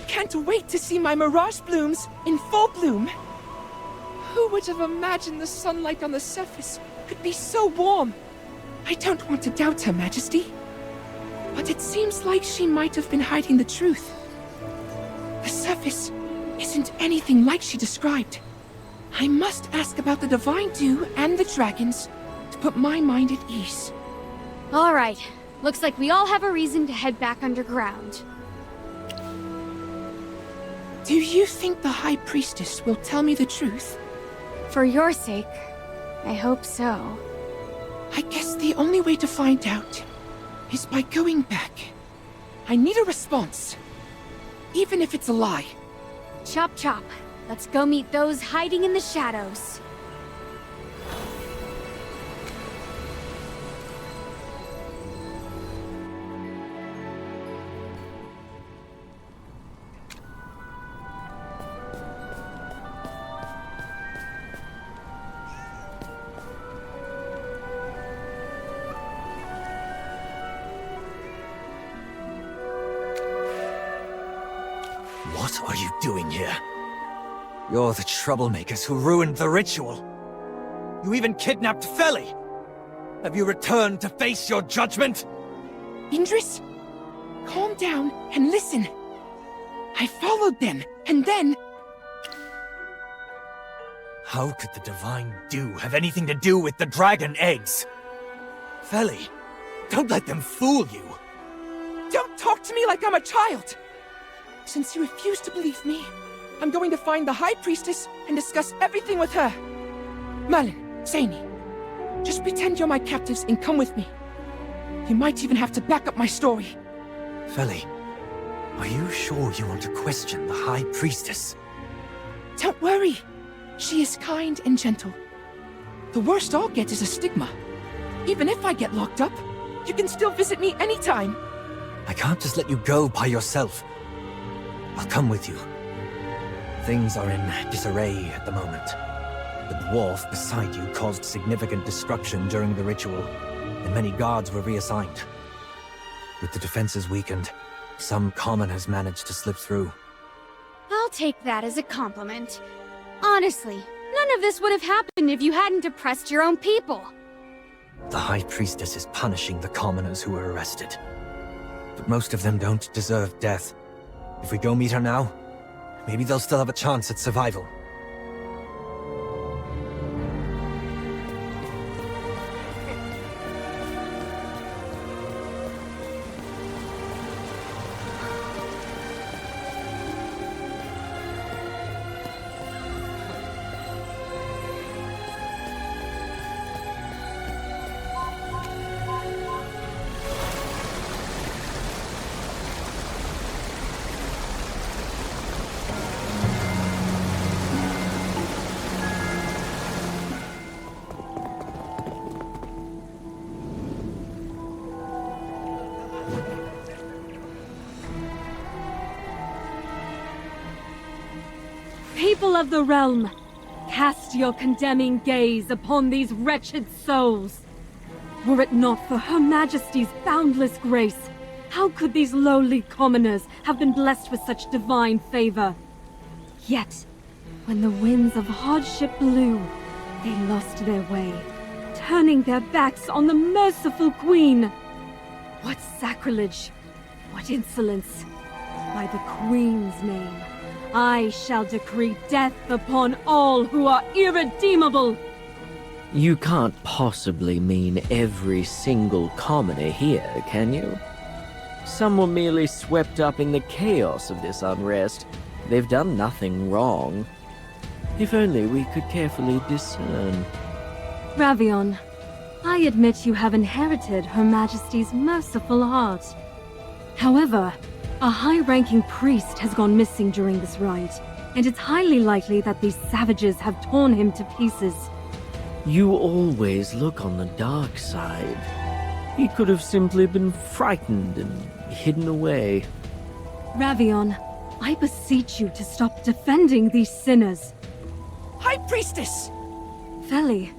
can't wait to see my mirage blooms in full bloom. Who would have imagined the sunlight on the surface could be so warm? I don't want to doubt Her Majesty, but it seems like she might have been hiding the truth. The surface isn't anything like she described. I must ask about the Divine Dew and the dragons to put my mind at ease. All right. Looks like we all have a reason to head back underground. Do you think the High Priestess will tell me the truth? For your sake, I hope so. I guess the only way to find out is by going back. I need a response, even if it's a lie. Chop chop. Let's go meet those hiding in the shadows. What are you doing here? You're the troublemakers who ruined the ritual. You even kidnapped Feli! Have you returned to face your judgment? Indris, calm down and listen. I followed them, and then... How could the Divine Dew have anything to do with the dragon eggs? Feli, don't let them fool you. Don't talk to me like I'm a child! Since you refuse to believe me, I'm going to find the High Priestess and discuss everything with her. Merlin, Zany, just pretend you're my captives and come with me. You might even have to back up my story. Feli, are you sure you want to question the High Priestess? Don't worry. She is kind and gentle. The worst I'll get is a stigma. Even if I get locked up, you can still visit me anytime. I can't just let you go by yourself. I'll come with you. Things are in disarray at the moment. The dwarf beside you caused significant destruction during the ritual, and many guards were reassigned. With the defenses weakened, some common has managed to slip through. I'll take that as a compliment. Honestly, none of this would have happened if you hadn't oppressed your own people. The High Priestess is punishing the commoners who were arrested. But most of them don't deserve death. If we go meet her now, maybe they'll still have a chance at survival. People of the realm, cast your condemning gaze upon these wretched souls. Were it not for Her Majesty's boundless grace, how could these lowly commoners have been blessed with such divine favor? Yet, when the winds of hardship blew, they lost their way, turning their backs on the merciful Queen. What sacrilege! What insolence! By the Queen's name, I shall decree death upon all who are irredeemable! You can't possibly mean every single commoner here, can you? Some were merely swept up in the chaos of this unrest. They've done nothing wrong. If only we could carefully discern. Ravion, I admit you have inherited Her Majesty's merciful heart. However, a high-ranking priest has gone missing during this rite, and it's highly likely that these savages have torn him to pieces. You always look on the dark side. He could have simply been frightened and hidden away. Ravion, I beseech you to stop defending these sinners. High Priestess! Feli.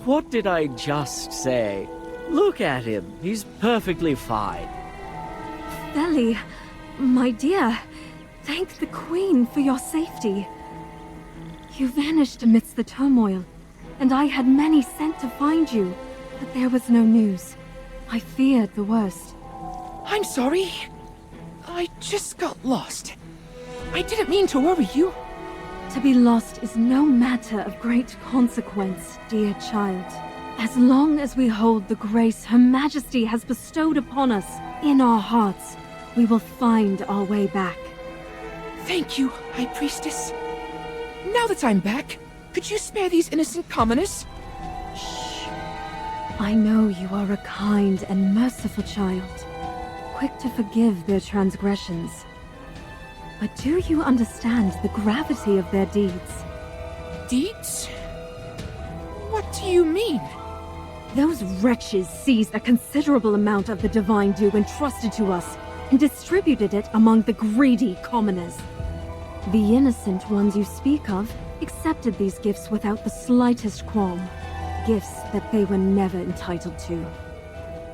What did I just say? Look at him. He's perfectly fine. Feli, my dear, Thank the Queen for your safety. You vanished amidst the turmoil, and I had many sent to find you, but there was no news. I feared the worst. I'm sorry. I just got lost. I didn't mean to worry you. To be lost is no matter of great consequence, dear child. As long as we hold the grace Her Majesty has bestowed upon us in our hearts, we will find our way back. Thank you, High Priestess. Now that I'm back, could you spare these innocent commoners? Shh. I know you are a kind and merciful child, quick to forgive their transgressions. But do you understand the gravity of their deeds? Deeds? What do you mean? Those wretches seized a considerable amount of the divine dew entrusted to us and distributed it among the greedy commoners. The innocent ones you speak of accepted these gifts without the slightest qualm. Gifts that they were never entitled to.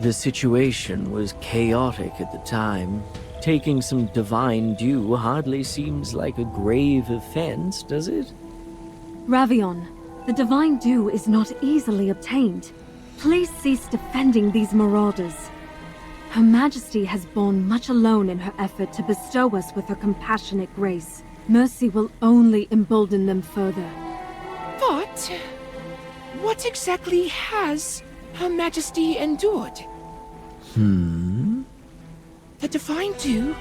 The situation was chaotic at the time. Taking some divine dew hardly seems like a grave offense, does it? Ravion, the divine dew is not easily obtained. Please cease defending these marauders. Her Majesty has borne much alone in her effort to bestow us with her compassionate grace. Mercy will only embolden them further. But what exactly has Her Majesty endured? The divine dew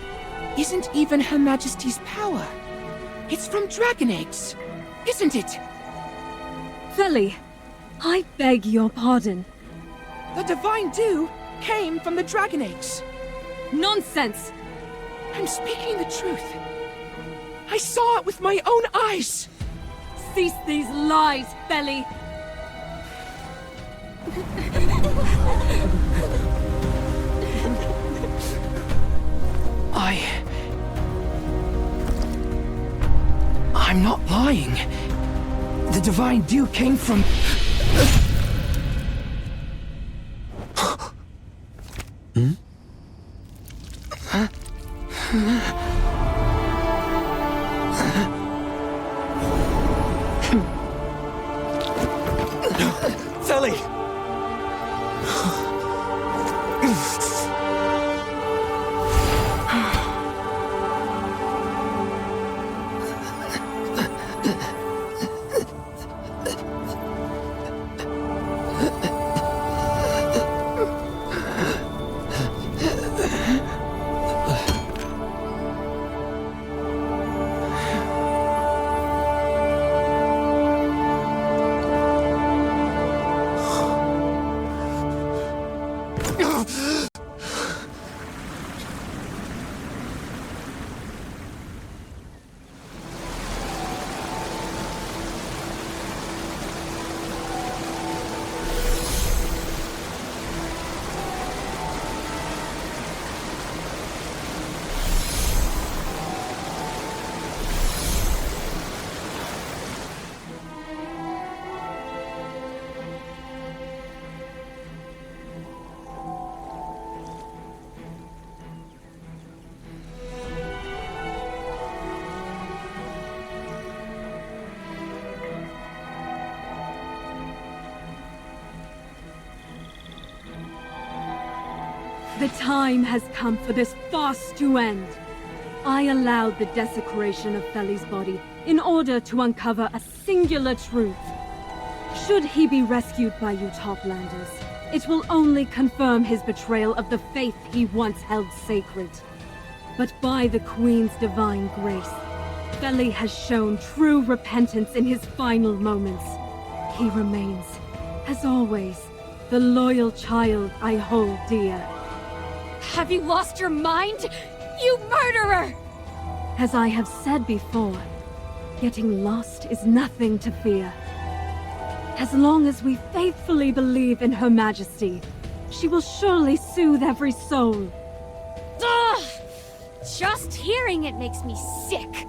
isn't even Her Majesty's power. It's from dragon eggs, isn't it? Feli, I beg your pardon. The divine dew came from the dragon eggs. Nonsense! I'm speaking the truth. I saw it with my own eyes. Cease these lies, Feli! I'm not lying. The divine dew came from... Feli! The time has come for this farce to end. I allowed the desecration of Feli's body in order to uncover a singular truth. Should he be rescued by you Toplanders, it will only confirm his betrayal of the faith he once held sacred. But by the Queen's divine grace, Feli has shown true repentance in his final moments. He remains, as always, the loyal child I hold dear. Have you lost your mind? You murderer! As I have said before, getting lost is nothing to fear. As long as we faithfully believe in Her Majesty, she will surely soothe every soul. Ugh! Just hearing it makes me sick.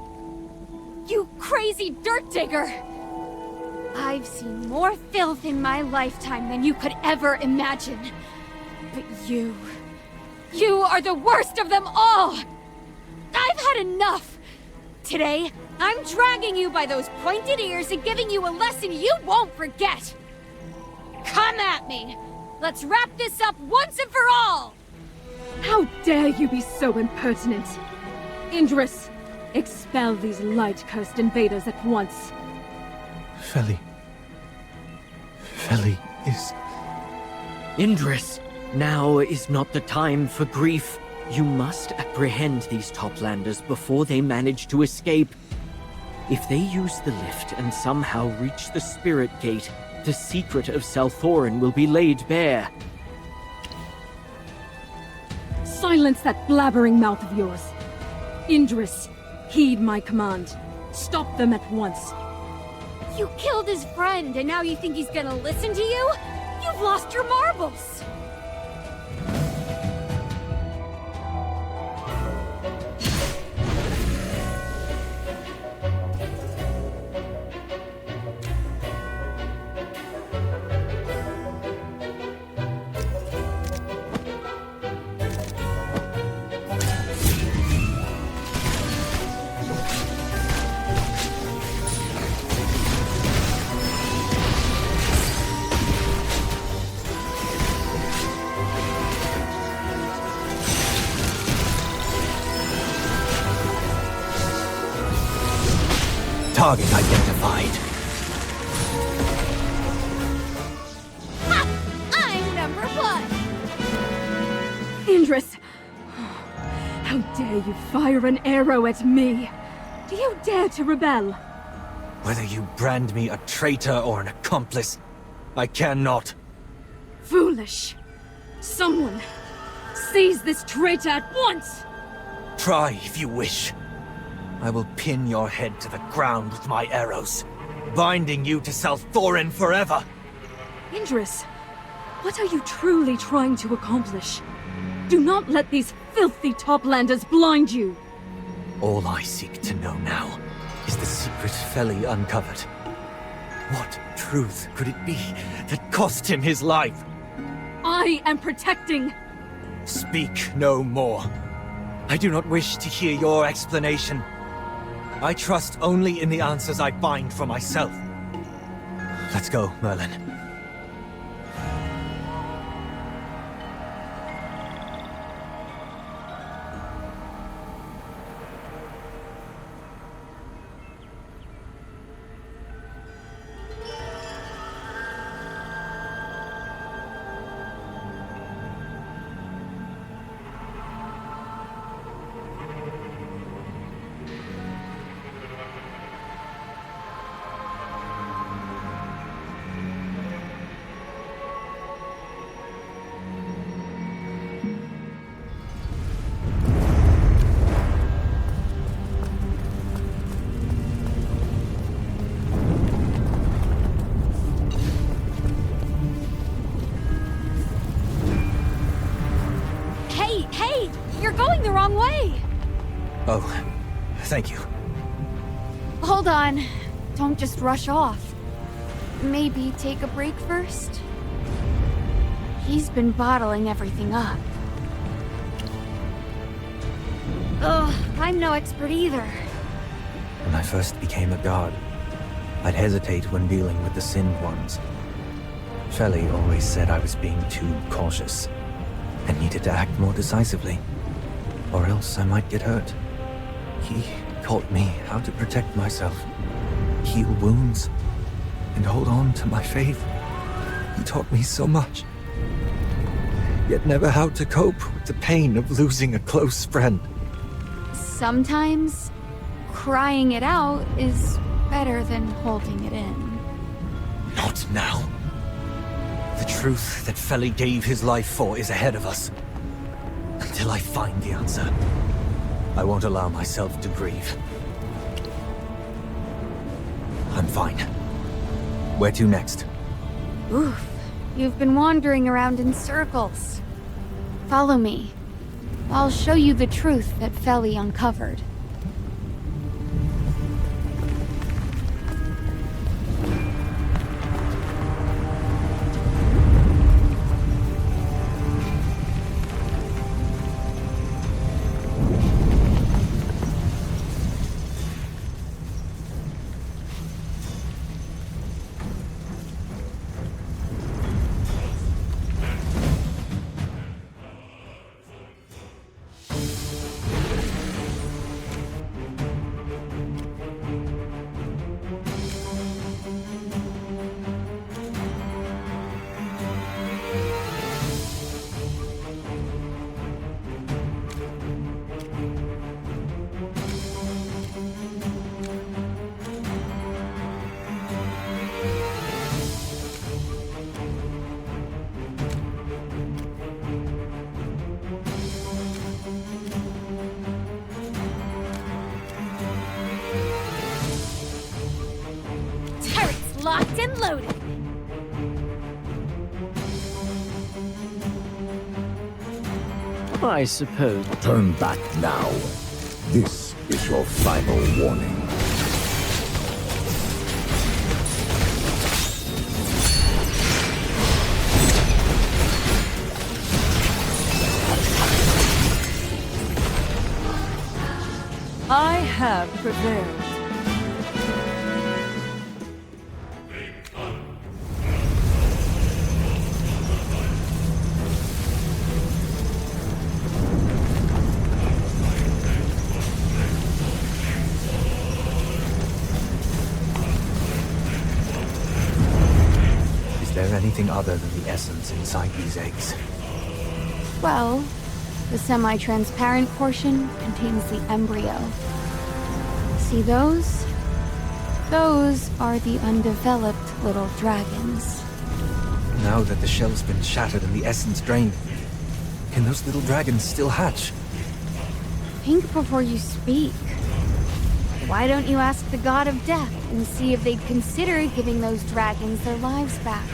You crazy dirt digger! I've seen more filth in my lifetime than you could ever imagine. But you are the worst of them all! I've had enough! today. I'm dragging you by those pointed ears and giving you a lesson you won't forget! Come at me! Let's wrap this up once and for all! How dare you be so impertinent! Indris, expel these light-cursed invaders at once. Feli is... Indris, now is not the time for grief. You must apprehend these Toplanders before they manage to escape. If they use the lift and somehow reach the Spirit Gate, the secret of Salthorin will be laid bare. Silence that blabbering mouth of yours. Indris, heed my command. Stop them at once. You killed his friend, and now you think he's gonna listen to you? You've lost your marbles! Target identified. Ha! I'm number one! Indris! How dare you fire an arrow at me? Do you dare to rebel? Whether you brand me a traitor or an accomplice, I cannot. Foolish! Someone, seize this traitor at once! Try if you wish. I will pin your head to the ground with my arrows, binding you to Salthorin forever! Indris, what are you truly trying to accomplish? Do not let these filthy Toplanders blind you! All I seek to know now is the secret Feli uncovered. What truth could it be that cost him his life? I am protecting... Speak no more. I do not wish to hear your explanation. I trust only in the answers I find for myself. Let's go, Merlin. Hey! You're going the wrong way! Oh, thank you. Hold on. Don't just rush off. Maybe take a break first? He's been bottling everything up. Ugh, I'm no expert either. When I first became a god, I'd hesitate when dealing with the Sinned Ones. Feli always said I was being too cautious, and needed to act more decisively, or else I might get hurt. He taught me how to protect myself, heal wounds, and hold on to my faith. He taught me so much, yet never how to cope with the pain of losing a close friend. Sometimes, crying it out is better than holding it in. Not now. The truth that Feli gave his life for is ahead of us. Until I find the answer, I won't allow myself to grieve. I'm fine. Where to next? Oof, you've been wandering around in circles. Follow me. I'll show you the truth that Feli uncovered. and loaded. I suppose. Turn back now. This is your final warning. I have prevailed. Is there anything other than the essence inside these eggs? Well, the semi-transparent portion contains the embryo. See those? Those are the undeveloped little dragons. Now that the shell's been shattered and the essence drained, can those little dragons still hatch? Think before you speak. Why don't you ask the god of death and see if they'd consider giving those dragons their lives back?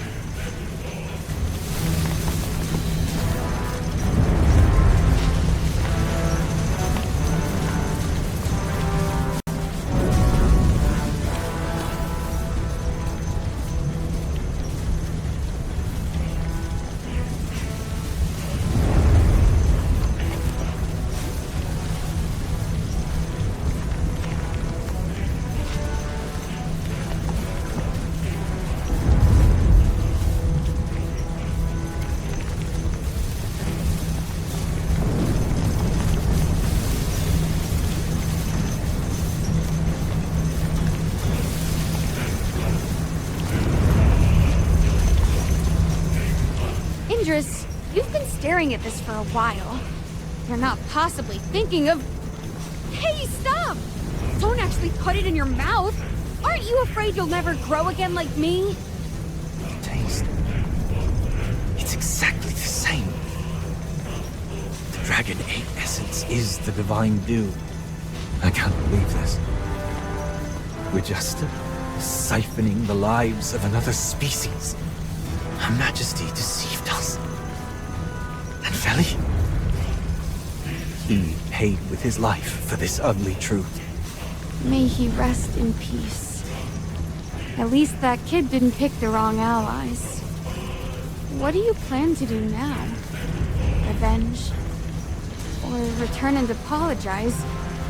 Indris, you've been staring at this for a while. You're not possibly thinking of... Hey, stop! Don't actually put it in your mouth! Aren't you afraid you'll never grow again like me? The taste. It's exactly the same. The dragon egg essence is the divine dew. I can't believe this. We're just siphoning the lives of another species. Her Majesty deceived us. And Feli? He paid with his life for this ugly truth. May he rest in peace. At least that kid didn't pick the wrong allies. What do you plan to do now? Revenge? Or return and apologize,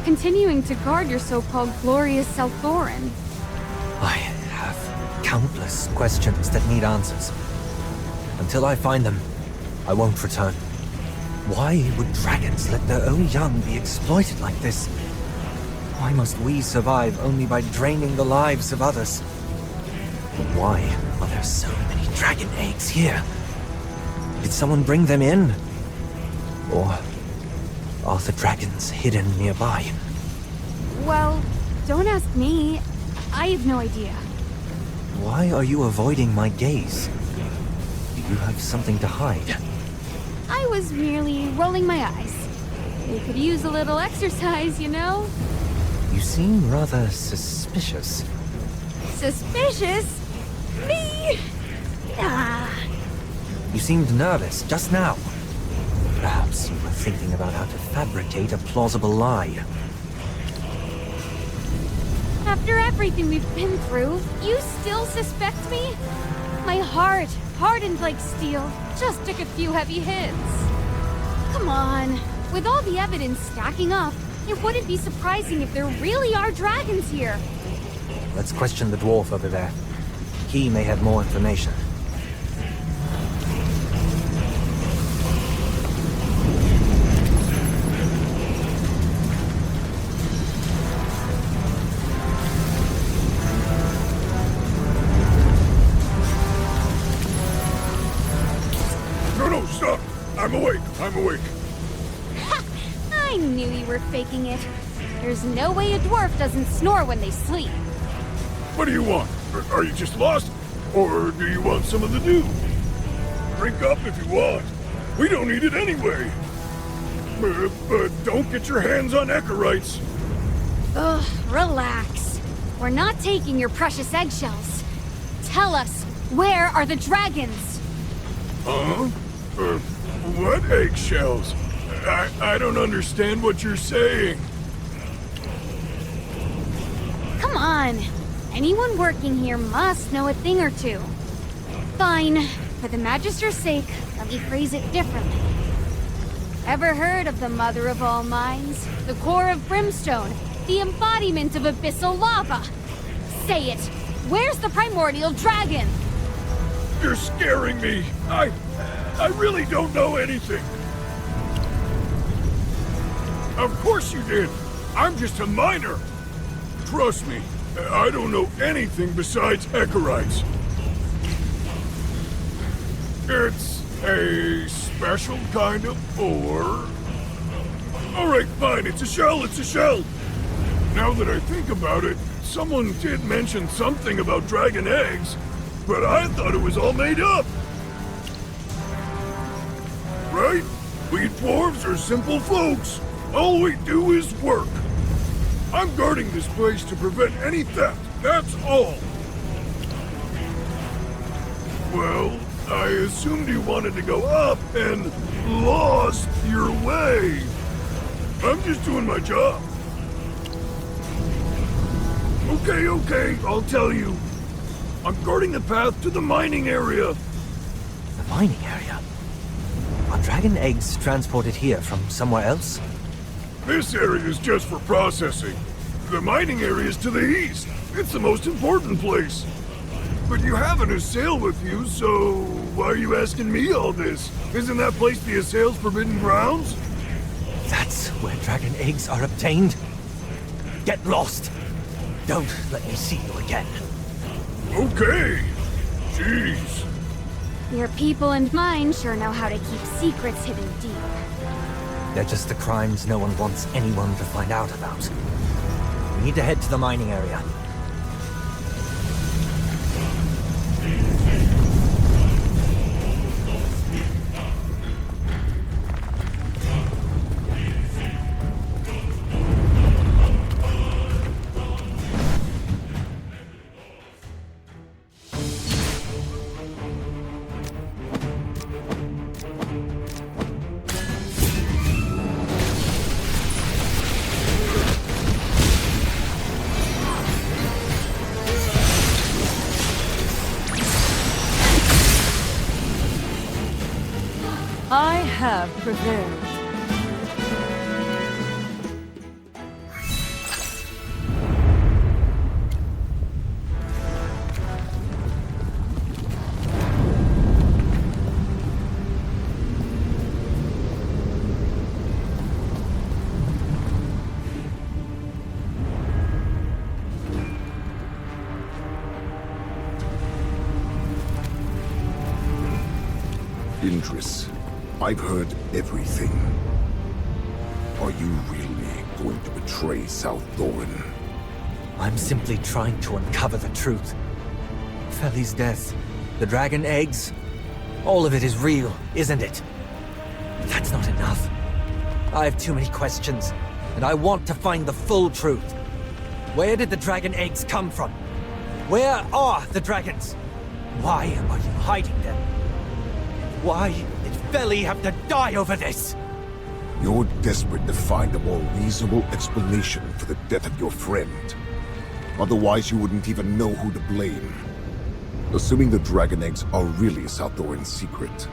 continuing to guard your so-called glorious Selthorin? I have countless questions that need answers. Until I find them, I won't return. Why would dragons let their own young be exploited like this? Why must we survive only by draining the lives of others? But why are there so many dragon eggs here? Did someone bring them in? Or are the dragons hidden nearby? Well, don't ask me. I have no idea. Why are you avoiding my gaze? Do you have something to hide? I was merely rolling my eyes. They could use a little exercise, you know? You seem rather suspicious. Suspicious? Me? Nah. You seemed nervous just now. Perhaps you were thinking about how to fabricate a plausible lie. After everything we've been through, you still suspect me? My heart, hardened like steel, just took a few heavy hits. Come on. With all the evidence stacking up, it wouldn't be surprising if there really are dragons here. Let's question the dwarf over there. He may have more information. No, stop! I'm awake! I'm awake! Ha! I knew you were faking it. There's no way a dwarf doesn't snore when they sleep. What do you want? Are you just lost? Or do you want some of the dew? Drink up if you want. We don't need it anyway. But don't get your hands on Echorites. Ugh, relax. We're not taking your precious eggshells. tell us, where are the dragons? Huh? What eggshells? I don't understand what you're saying. Come on. Anyone working here must know a thing or two. Fine. For the Magister's sake, let me phrase it differently. Ever heard of the Mother of all Minds? The core of brimstone? The embodiment of abyssal lava? Say it! Where's the primordial dragon? You're scaring me. I really don't know anything. Of course you did. I'm just a miner. Trust me, I don't know anything besides Echarites. It's a special kind of ore. Alright, fine, it's a shell, it's a shell. Now that I think about it, someone did mention something about dragon eggs, but I thought it was all made up. Right? We dwarves are simple folks. All we do is work. I'm guarding this place to prevent any theft, that's all. Well, I assumed you wanted to go up and lost your way. I'm just doing my job. Okay, I'll tell you. I'm guarding the path to the mining area. The mining area? Are dragon eggs transported here from somewhere else? This area is just for processing. The mining area is to the east. It's the most important place. But you have an assail with you, so why are you asking me all this? Isn't that place the assail's forbidden grounds? That's where dragon eggs are obtained? Get lost! Don't let me see you again. Okay. Jeez. Your people and mine sure know how to keep secrets hidden deep. They're just the crimes no one wants anyone to find out about. We need to head to the mining area. I have prevailed. Indris, I've heard everything. Are you really going to betray South Thorin? I'm simply trying to uncover the truth. Feli's death, the dragon eggs, all of it is real, isn't it? But that's not enough. I have too many questions, and I want to find the full truth. Where did the dragon eggs come from? Where are the dragons? Why are you hiding them? Why did Feli have to die over this? You're desperate to find a more reasonable explanation for the death of your friend. Otherwise, you wouldn't even know who to blame. Assuming the dragon eggs are really South Thorin's secret,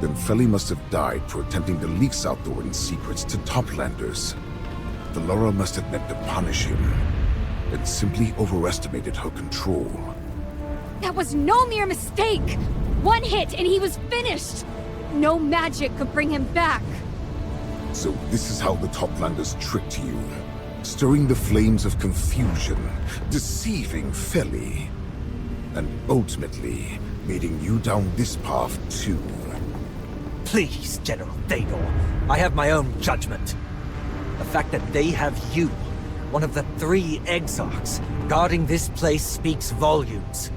then Feli must have died for attempting to leak South Thorin's secrets to Toplanders. Valora must have meant to punish him, and simply overestimated her control. That was no mere mistake! One hit and he was finished! No magic could bring him back. So this is how the Toplanders tricked you. Stirring the flames of confusion, deceiving Feli, and ultimately leading you down this path too. Please, General Thaydor. I have my own judgment. The fact that they have you, one of the 3 Exarchs, guarding this place speaks volumes.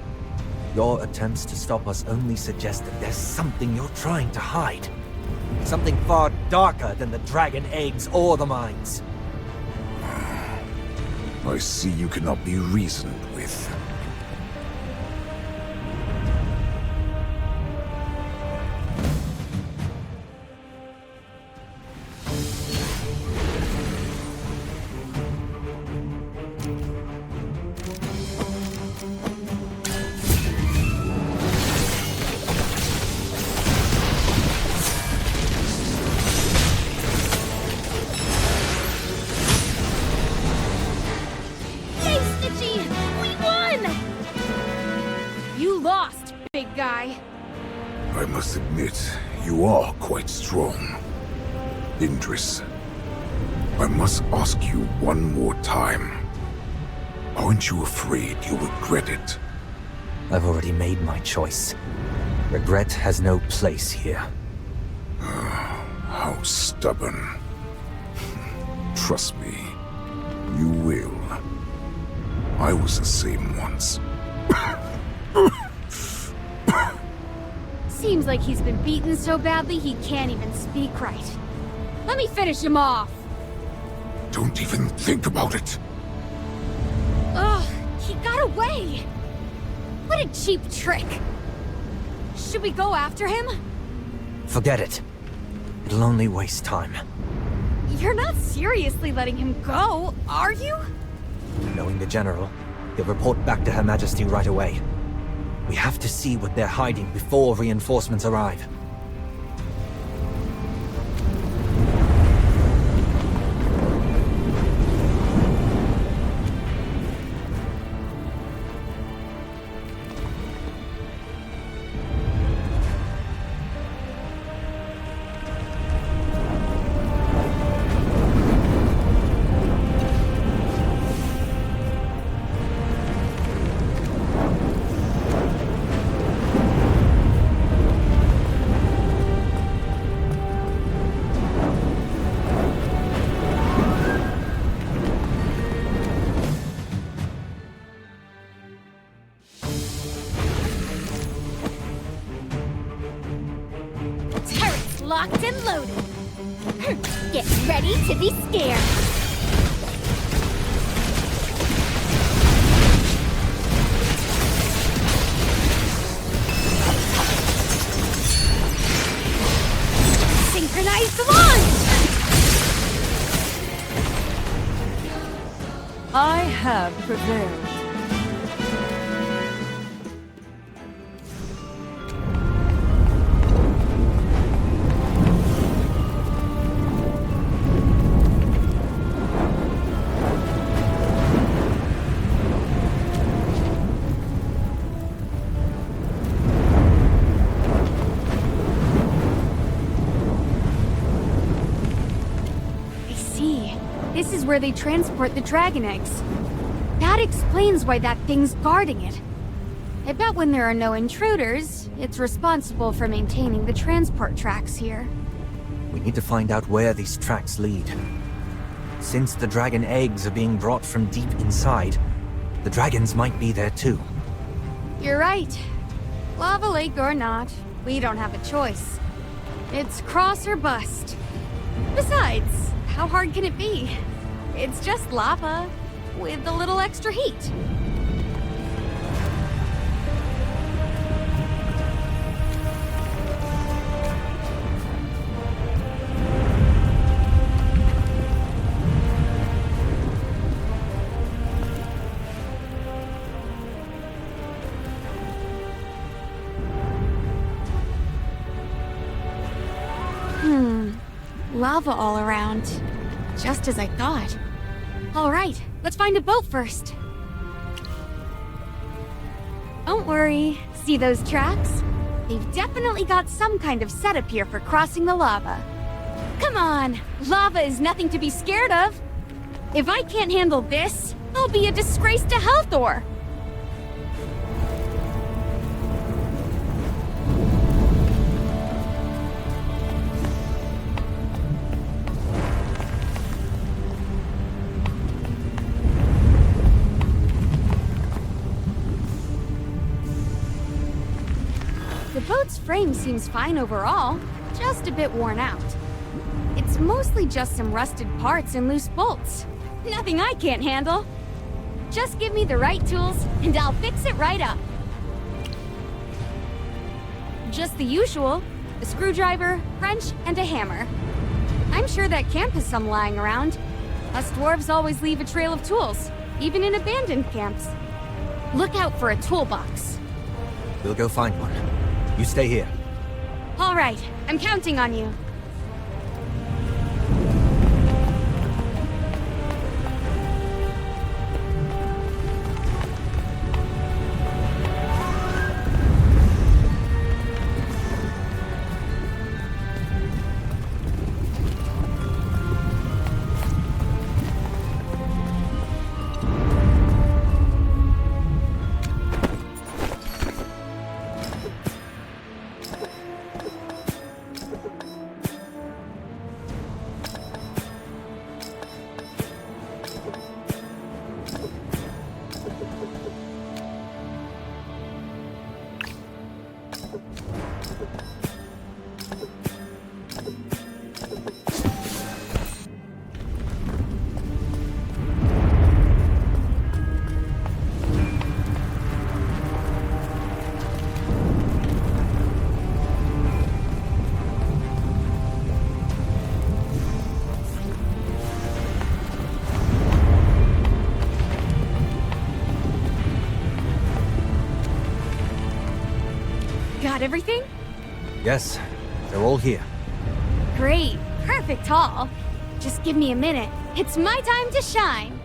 Your attempts to stop us only suggest that there's something you're trying to hide. Something far darker than the dragon eggs or the mines. I see you cannot be reasoned with. big guy. I must admit, you are quite strong. Indris, I must ask you one more time. Aren't you afraid you'll regret it? I've already made my choice. Regret has no place here. How stubborn. Trust me, you will. I was the same once. Seems like he's been beaten so badly he can't even speak right. Let me finish him off! Don't even think about it. Ugh, he got away! What a cheap trick! Should we go after him? Forget it. It'll only waste time. You're not seriously letting him go, are you? Knowing the General, he'll report back to Her Majesty right away. We have to see what they're hiding before reinforcements arrive. Turrets locked and loaded. Get ready to be scared. Synchronized launch! I have prevailed. This is where they transport the dragon eggs. That explains why that thing's guarding it. I bet when there are no intruders, it's responsible for maintaining the transport tracks here. We need to find out where these tracks lead. Since the dragon eggs are being brought from deep inside, the dragons might be there too. You're right. Lava Lake or not, we don't have a choice. It's cross or bust. Besides, how hard can it be? It's just lava, with a little extra heat. Lava all around. Just as I thought. All right, let's find a boat first. Don't worry. See those tracks? They've definitely got some kind of setup here for crossing the lava. Come on, lava is nothing to be scared of. If I can't handle this, I'll be a disgrace to Helthor. The boat's frame seems fine overall, just a bit worn out. It's mostly just some rusted parts and loose bolts. Nothing I can't handle. Just give me the right tools, and I'll fix it right up. Just the usual: a screwdriver, wrench, and a hammer. I'm sure that camp has some lying around. Us dwarves always leave a trail of tools, even in abandoned camps. Look out for a toolbox. We'll go find one. You stay here. All right, I'm counting on you. Got everything? Yes, they're all here. Great. Perfect haul. Just give me a minute. It's my time to shine.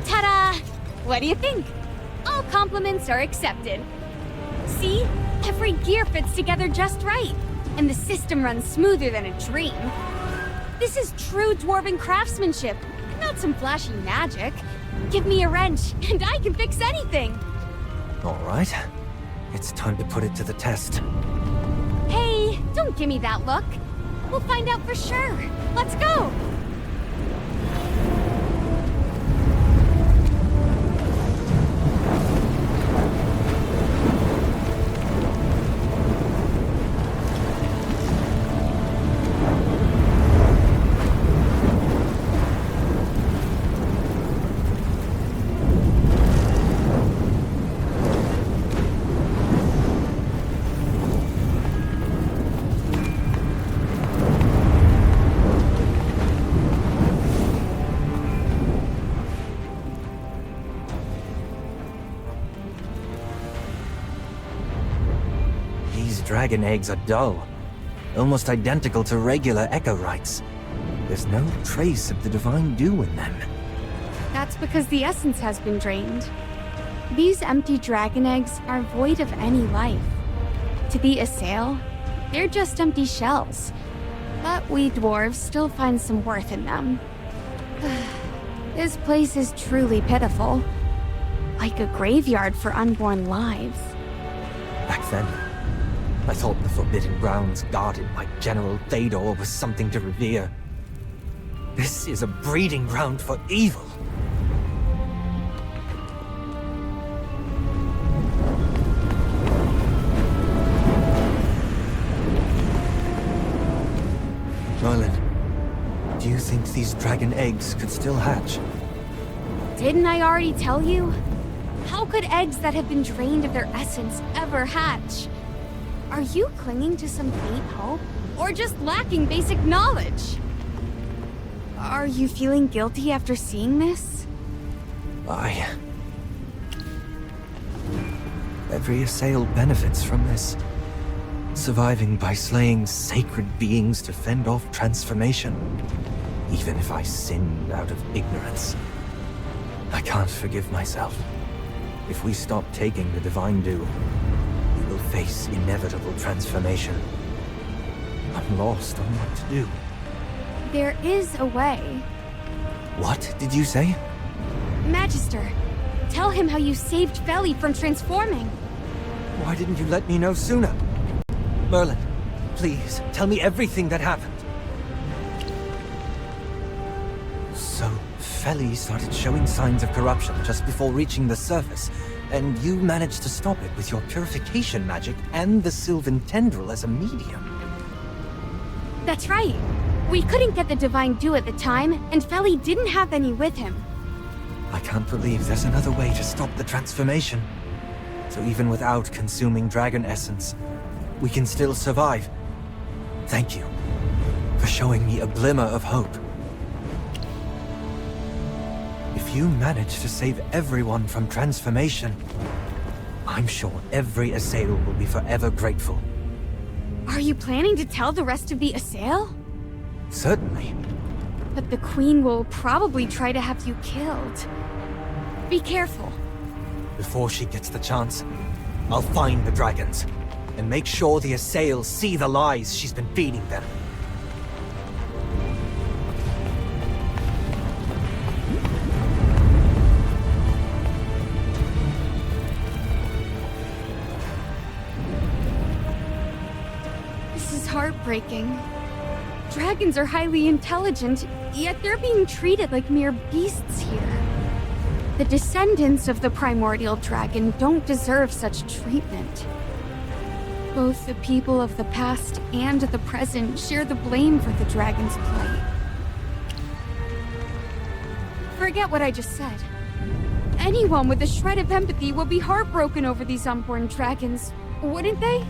Ta-da! What do you think? All compliments are accepted. See? Every gear fits together just right, and the system runs smoother than a dream. This is true dwarven craftsmanship, not some flashy magic. Give me a wrench, and I can fix anything. All right. It's time to put it to the test. Hey, don't give me that look. We'll find out for sure. Let's go! Dragon eggs are dull, almost identical to regular Echorites. There's no trace of the divine dew in them. That's because the essence has been drained. These empty dragon eggs are void of any life. To the Assail, they're just empty shells. But we dwarves still find some worth in them. This place is truly pitiful. Like a graveyard for unborn lives. Back then, I thought the Forbidden Grounds guarded by General Théodore was something to revere. This is a breeding ground for evil. Merlin, do you think these dragon eggs could still hatch? Didn't I already tell you? How could eggs that have been drained of their essence ever hatch? Are you clinging to some faint hope? Or just lacking basic knowledge? Are you feeling guilty after seeing this? Every Assail benefits from this. Surviving by slaying sacred beings to fend off transformation. Even if I sinned out of ignorance. I can't forgive myself. If we stop taking the Divine Dew, we will face inevitable transformation. I'm lost on what to do. There is a way. What did you say? Magister, tell him how you saved Feli from transforming. Why didn't you let me know sooner? Merlin, please, tell me everything that happened. So, Feli started showing signs of corruption just before reaching the surface, and you managed to stop it with your purification magic and the Sylvan Tendril as a medium. That's right. We couldn't get the Divine Dew at the time, and Feli didn't have any with him. I can't believe there's another way to stop the transformation. So even without consuming dragon essence, we can still survive. Thank you for showing me a glimmer of hope. If you manage to save everyone from transformation, I'm sure every Assail will be forever grateful. Are you planning to tell the rest of the Assail? Certainly. But the Queen will probably try to have you killed. Be careful. Before she gets the chance, I'll find the dragons, and make sure the Assail see the lies she's been feeding them. This is heartbreaking. Dragons are highly intelligent, yet they're being treated like mere beasts here. The descendants of the primordial dragon don't deserve such treatment. Both the people of the past and the present share the blame for the dragon's plight. Forget what I just said. Anyone with a shred of empathy would be heartbroken over these unborn dragons, wouldn't they?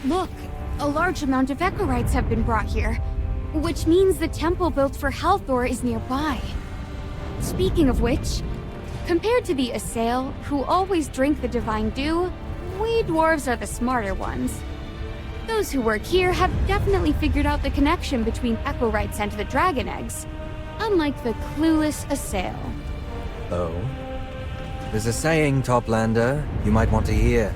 Look, a large amount of Echorites have been brought here, which means the temple built for Halthor is nearby. Speaking of which, compared to the Assail, who always drink the divine dew, we dwarves are the smarter ones. Those who work here have definitely figured out the connection between Echorites and the dragon eggs, unlike the clueless Assail. Oh? There's a saying, Toplander, you might want to hear.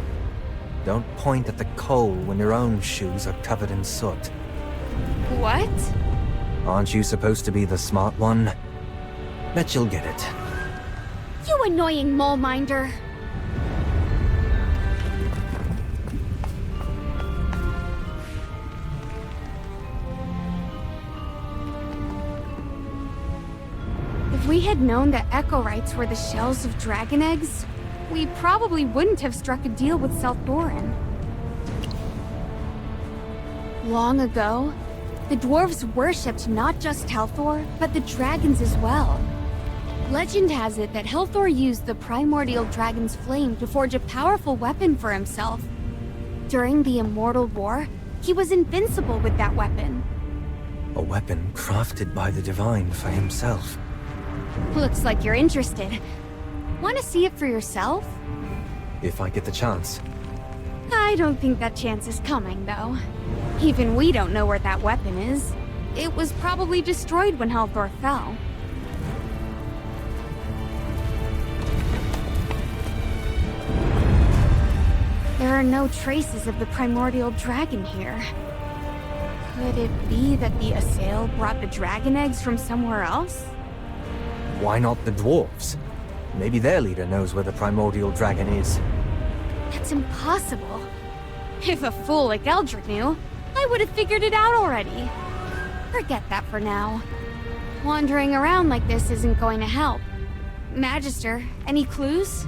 Don't point at the coal when your own shoes are covered in soot. What? Aren't you supposed to be the smart one? Bet you'll get it. You annoying mole minder. If we had known that Echorites were the shells of dragon eggs, we probably wouldn't have struck a deal with Selthorin. Long ago, the dwarves worshipped not just Halthor, but the dragons as well. Legend has it that Halthor used the primordial dragon's flame to forge a powerful weapon for himself. During the Immortal War, he was invincible with that weapon. A weapon crafted by the Divine for himself. Looks like you're interested. Want to see it for yourself? If I get the chance. I don't think that chance is coming, though. Even we don't know where that weapon is. It was probably destroyed when Halthor fell. There are no traces of the primordial dragon here. Could it be that the Assail brought the dragon eggs from somewhere else? Why not the dwarves? Maybe their leader knows where the primordial dragon is. That's impossible. If a fool like Eldrick knew, I would have figured it out already. Forget that for now. Wandering around like this isn't going to help. Magister, any clues?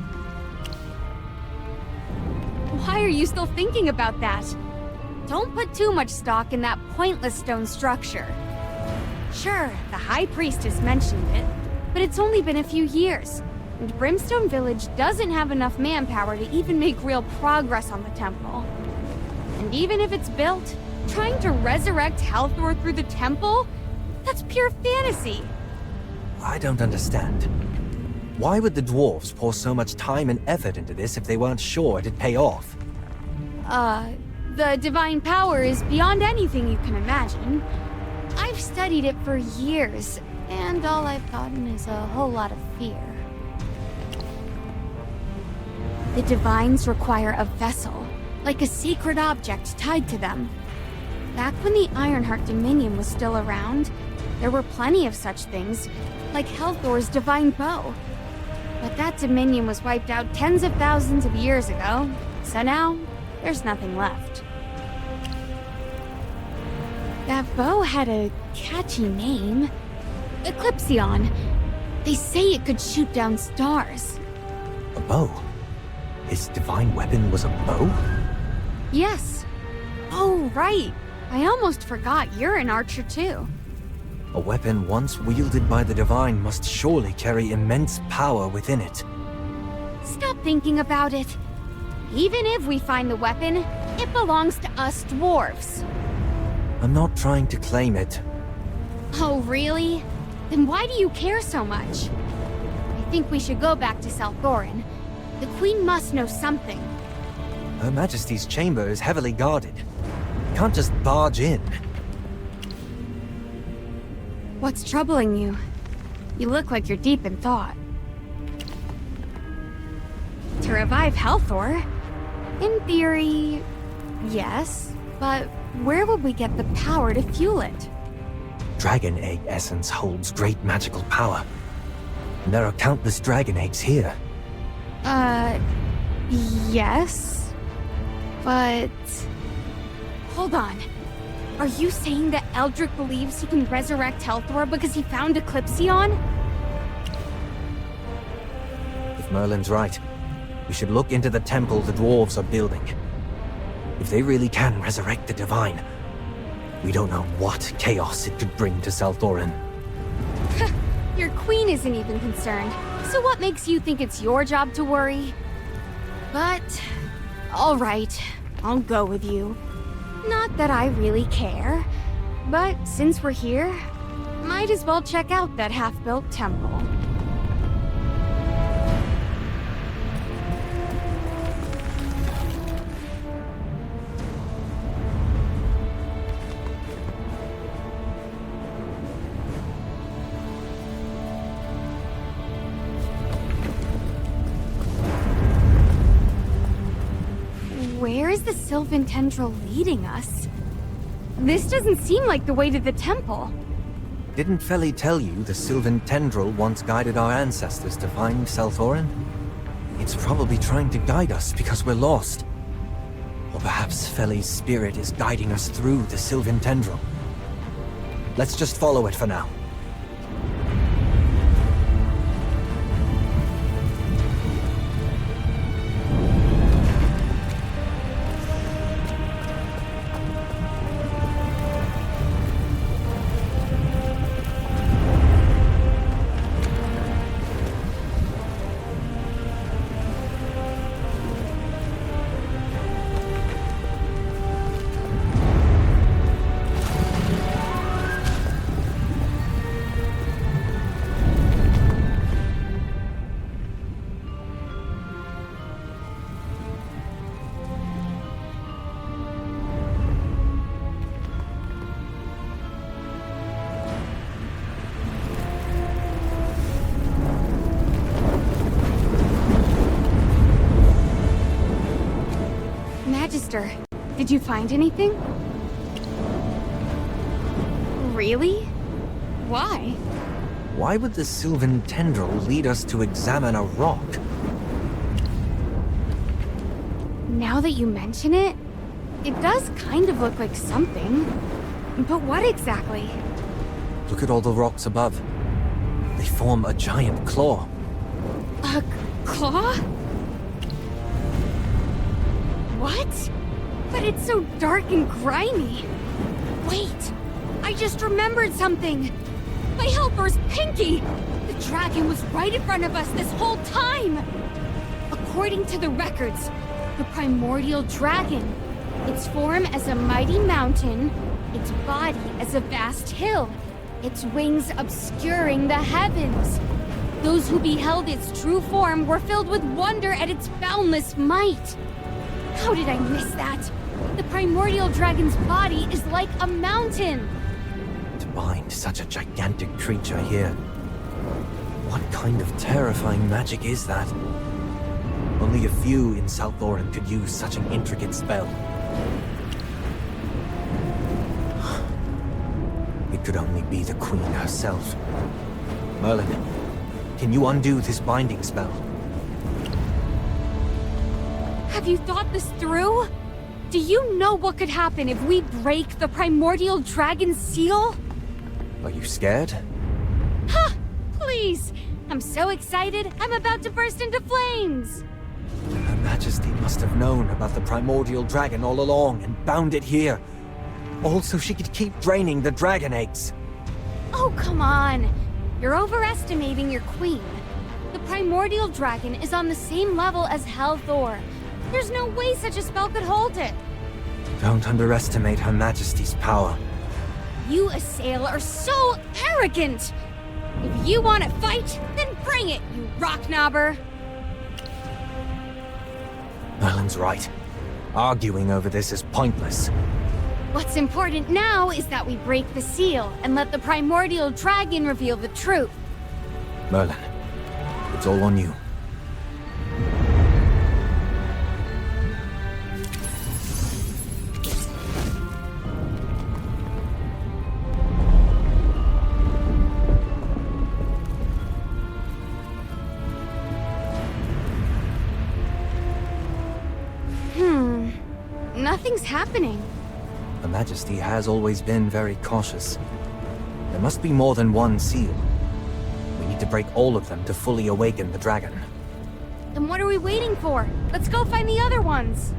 Why are you still thinking about that? Don't put too much stock in that pointless stone structure. Sure, the High Priestess mentioned it, but it's only been a few years, and Brimstone Village doesn't have enough manpower to even make real progress on the temple. And even if it's built, trying to resurrect Halthor through the temple? That's pure fantasy. I don't understand. Why would the dwarves pour so much time and effort into this if they weren't sure it'd pay off? The divine power is beyond anything you can imagine. I've studied it for years, and all I've gotten is a whole lot of fear. The divines require a vessel, like a sacred object tied to them. Back when the Ironheart Dominion was still around, there were plenty of such things, like Halthor's divine bow. But that Dominion was wiped out tens of thousands of years ago, so now there's nothing left. That bow had a catchy name. Eclipsion. They say it could shoot down stars. A bow? His divine weapon was a bow? Yes. Oh, right. I almost forgot you're an archer too. A weapon once wielded by the Divine must surely carry immense power within it. Stop thinking about it. Even if we find the weapon, it belongs to us dwarves. I'm not trying to claim it. Oh, really? Then why do you care so much? I think we should go back to Selthorin. The Queen must know something. Her Majesty's chamber is heavily guarded. Can't just barge in. What's troubling you? You look like you're deep in thought. To revive Halthor? In theory, yes. But where would we get the power to fuel it? Dragon egg essence holds great magical power. And there are countless dragon eggs here. Yes. But... hold on. Are you saying that Eldrick believes he can resurrect Halthor because he found Eclipsion? If Merlin's right, we should look into the temple the dwarves are building. If they really can resurrect the Divine, we don't know what chaos it could bring to Selthorin. Your queen isn't even concerned, so what makes you think it's your job to worry? But... alright, I'll go with you. Not that I really care, but since we're here, might as well check out that half-built temple. Where is the Sylvan Tendril leading us? This doesn't seem like the way to the temple. Didn't Feli tell you the Sylvan Tendril once guided our ancestors to find Selthorin? It's probably trying to guide us because we're lost. Or perhaps Feli's spirit is guiding us through the Sylvan Tendril. Let's just follow it for now. Magister, did you find anything? Really? Why? Why would the Sylvan Tendril lead us to examine a rock? Now that you mention it, it does kind of look like something. But what exactly? Look at all the rocks above. They form a giant claw. A claw? What? But it's so dark and grimy. Wait, I just remembered something. My helper's Pinky! The dragon was right in front of us this whole time! According to the records, the primordial dragon, its form as a mighty mountain, its body as a vast hill, its wings obscuring the heavens. Those who beheld its true form were filled with wonder at its boundless might. How did I miss that? The primordial dragon's body is like a mountain. To bind such a gigantic creature here. What kind of terrifying magic is that? Only a few in Selthorin could use such an intricate spell. It could only be the Queen herself. Merlin, can you undo this binding spell? Have you thought this through? Do you know what could happen if we break the primordial dragon's seal? Are you scared? Ha! Please! I'm so excited, I'm about to burst into flames! Her Majesty must have known about the primordial dragon all along and bound it here. All so she could keep draining the dragon eggs. Oh, come on! You're overestimating your queen. The primordial dragon is on the same level as Helthor. There's no way such a spell could hold it. Don't underestimate Her Majesty's power. You, Assail, are so arrogant! If you want to fight, then bring it, you rock-knobber! Merlin's right. Arguing over this is pointless. What's important now is that we break the seal and let the primordial dragon reveal the truth. Merlin, it's all on you. Nothing's happening. Her Majesty has always been very cautious. There must be more than one seal. We need to break all of them to fully awaken the dragon. Then what are we waiting for? Let's go find the other ones.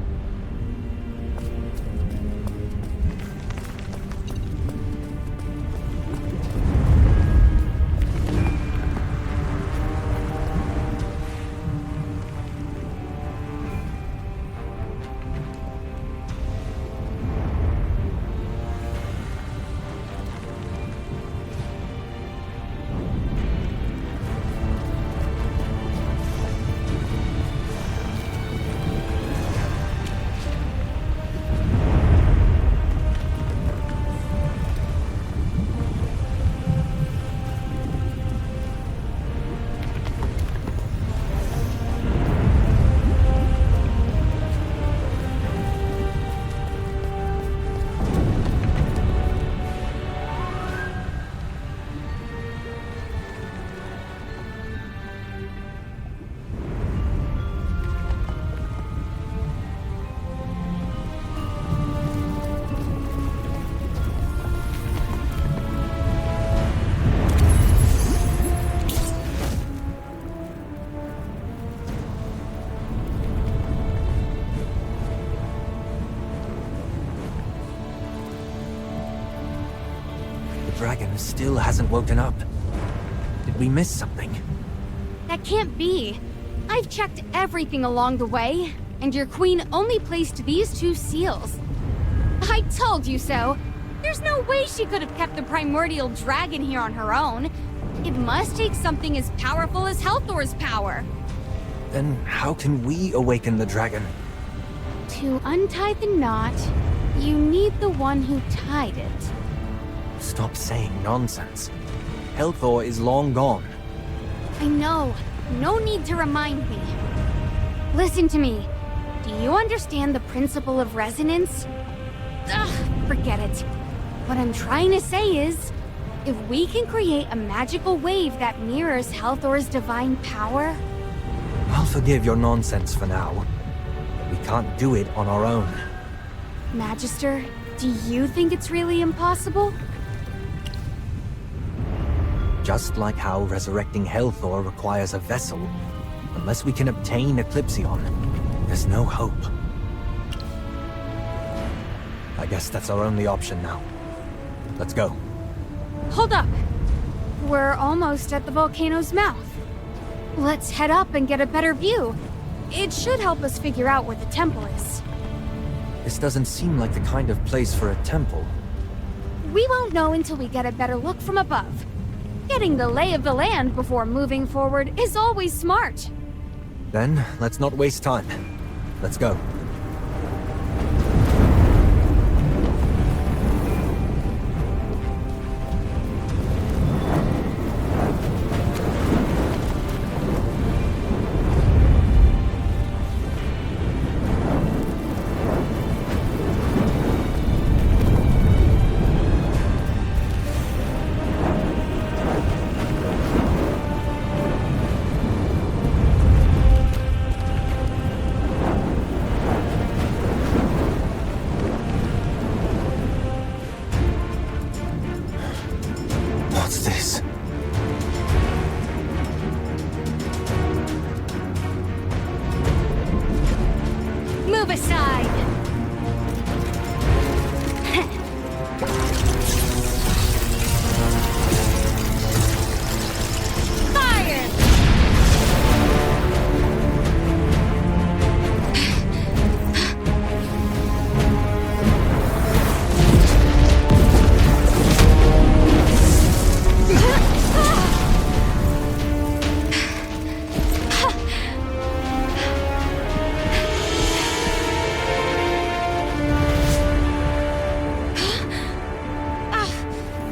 dragon still hasn't woken up. Did we miss something? That can't be. I've checked everything along the way, and your queen only placed these 2 seals. I told you so. There's no way she could have kept the primordial dragon here on her own. It must take something as powerful as Helthor's power. Then how can we awaken the dragon? To untie the knot, you need the one who tied it. Stop saying nonsense. Helthor is long gone. I know. No need to remind me. Listen to me. Do you understand the principle of resonance? Ugh, forget it. What I'm trying to say is, if we can create a magical wave that mirrors Helthor's divine power... I'll forgive your nonsense for now. But we can't do it on our own. Magister, do you think it's really impossible? Just like how resurrecting Helthor requires a vessel, unless we can obtain Eclipsion, there's no hope. I guess that's our only option now. Let's go. Hold up! We're almost at the volcano's mouth. Let's head up and get a better view. It should help us figure out where the temple is. This doesn't seem like the kind of place for a temple. We won't know until we get a better look from above. Getting the lay of the land before moving forward is always smart. Then, let's not waste time. Let's go. What's this? Move aside! Fire!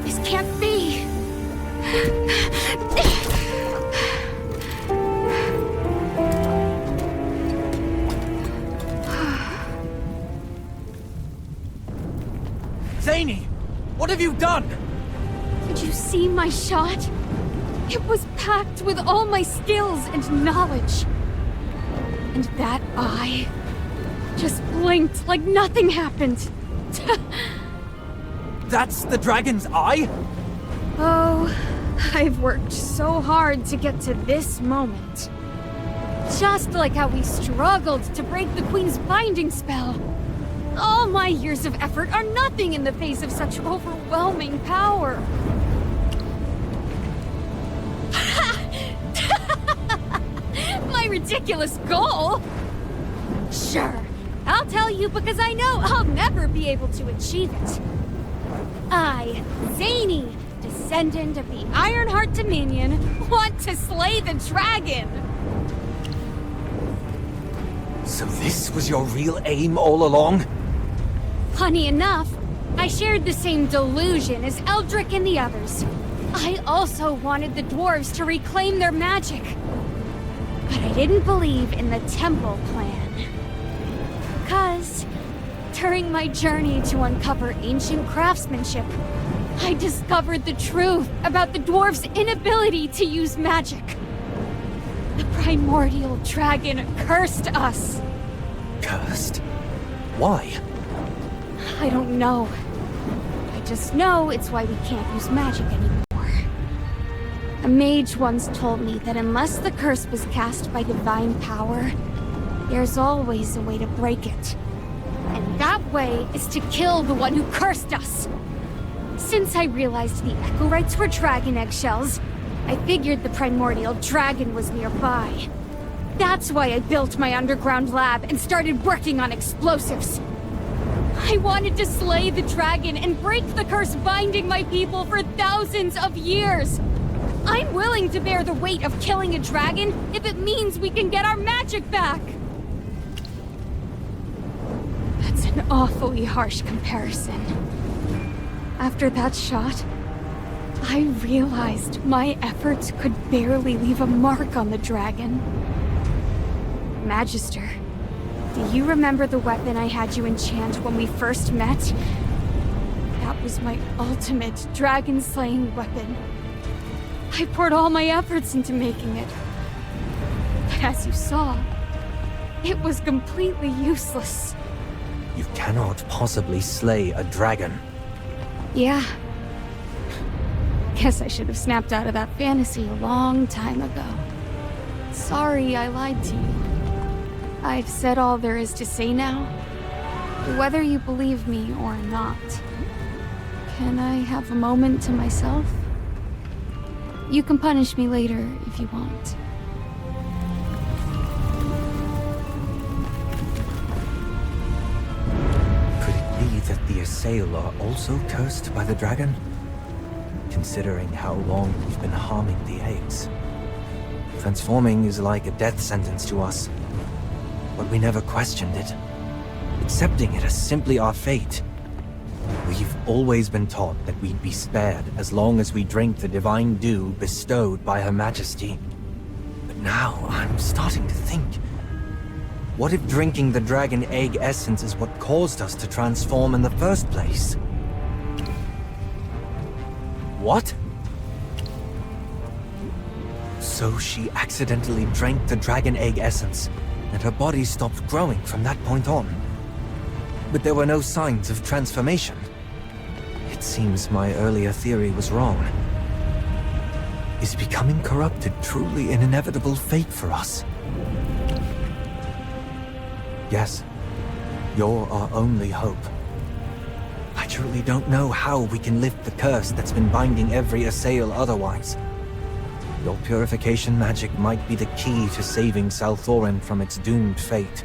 This can't be. Zany! What have you done? Did you see my shot? It was packed with all my skills and knowledge. And that eye just blinked like nothing happened. That's the dragon's eye? Oh, I've worked so hard to get to this moment. Just like how we struggled to break the Queen's binding spell. All my years of effort are nothing in the face of such overwhelming power. My ridiculous goal? Sure, I'll tell you because I know I'll never be able to achieve it. I, Zany, descendant of the Ironheart Dominion, want to slay the dragon! So this was your real aim all along? Funny enough, I shared the same delusion as Eldrick and the others. I also wanted the dwarves to reclaim their magic. But I didn't believe in the temple plan. 'Cause during my journey to uncover ancient craftsmanship, I discovered the truth about the dwarves' inability to use magic. The primordial dragon cursed us. Cursed? Why? I don't know. I just know it's why we can't use magic anymore. A mage once told me that unless the curse was cast by divine power, there's always a way to break it. And that way is to kill the one who cursed us. Since I realized the Echo Rights were dragon eggshells, I figured the primordial dragon was nearby. That's why I built my underground lab and started working on explosives. I wanted to slay the dragon and break the curse binding my people for thousands of years. I'm willing to bear the weight of killing a dragon if it means we can get our magic back. That's an awfully harsh comparison. After that shot, I realized my efforts could barely leave a mark on the dragon. Magister, do you remember the weapon I had you enchant when we first met? That was my ultimate dragon-slaying weapon. I poured all my efforts into making it. But as you saw, it was completely useless. You cannot possibly slay a dragon. Yeah. Guess I should have snapped out of that fantasy a long time ago. Sorry I lied to you. I've said all there is to say now. Whether you believe me or not. Can I have a moment to myself? You can punish me later if you want. Could it be that the Assail are also cursed by the dragon? Considering how long we've been harming the eggs. Transforming is like a death sentence to us. But we never questioned it. Accepting it as simply our fate. We've always been taught that we'd be spared as long as we drink the divine dew bestowed by Her Majesty. But now I'm starting to think. What if drinking the dragon egg essence is what caused us to transform in the first place? What? So she accidentally drank the dragon egg essence, and her body stopped growing from that point on. But there were no signs of transformation. It seems my earlier theory was wrong. Is becoming corrupted truly an inevitable fate for us? Yes, you're our only hope. I truly don't know how we can lift the curse that's been binding every Assail otherwise. Your purification magic might be the key to saving Salthorin from its doomed fate.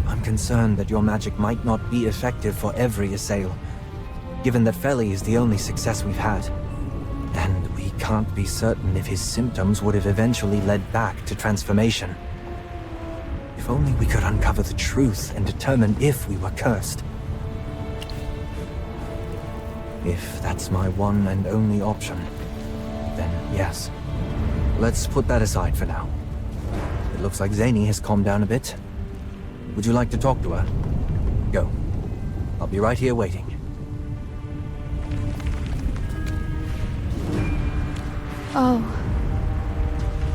I'm concerned that your magic might not be effective for every Assail, given that Feli is the only success we've had. And we can't be certain if his symptoms would have eventually led back to transformation. If only we could uncover the truth and determine if we were cursed. If that's my one and only option, then yes. Let's put that aside for now. It looks like Zany has calmed down a bit. Would you like to talk to her? Go. I'll be right here waiting. Oh.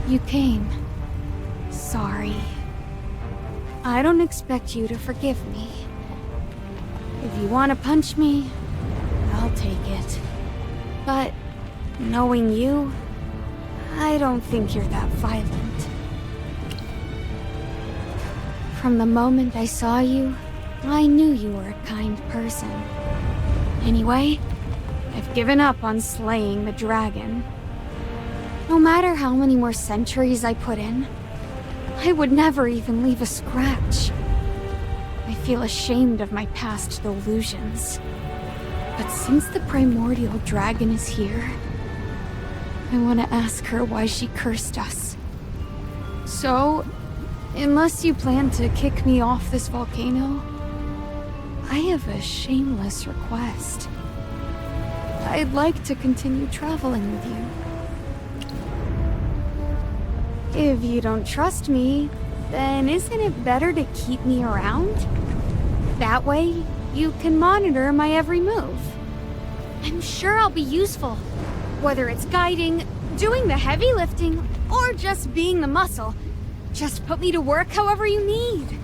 You came. Sorry. I don't expect you to forgive me. If you want to punch me, I'll take it. But, knowing you, I don't think you're that violent. From the moment I saw you, I knew you were a kind person. Anyway, I've given up on slaying the dragon. No matter how many more centuries I put in, I would never even leave a scratch. I feel ashamed of my past delusions. But since the primordial dragon is here, I want to ask her why she cursed us. So, unless you plan to kick me off this volcano, I have a shameless request. I'd like to continue traveling with you. If you don't trust me, then isn't it better to keep me around? That way, you can monitor my every move. I'm sure I'll be useful. Whether it's guiding, doing the heavy lifting, or just being the muscle. Just put me to work however you need.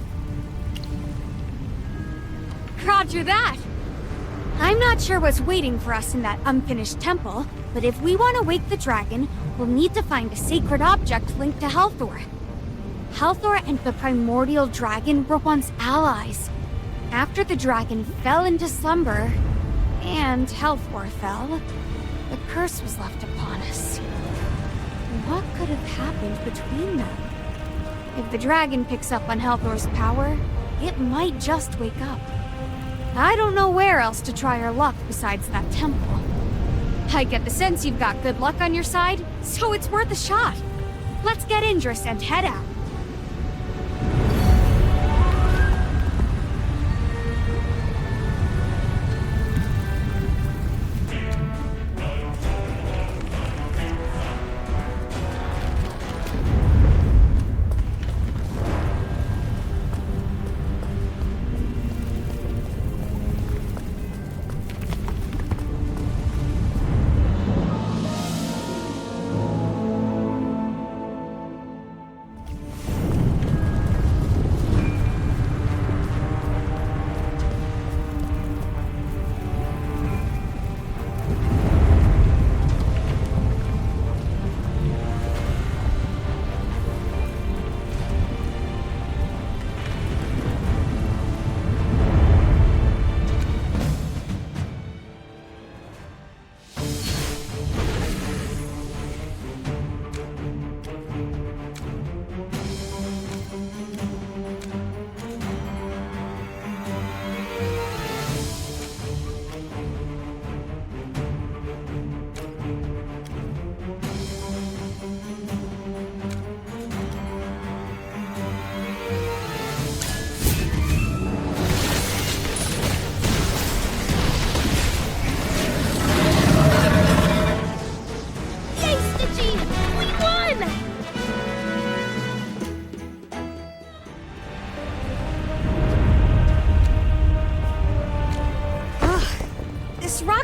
Roger that! I'm not sure what's waiting for us in that unfinished temple, but if we want to wake the dragon, we'll need to find a sacred object linked to Halthor. Halthor and the primordial dragon were once allies. After the dragon fell into slumber, and Helthor fell, the curse was left upon us. What could have happened between them? If the dragon picks up on Helthor's power, it might just wake up. I don't know where else to try our luck besides that temple. I get the sense you've got good luck on your side, so it's worth a shot. Let's get Indris and head out.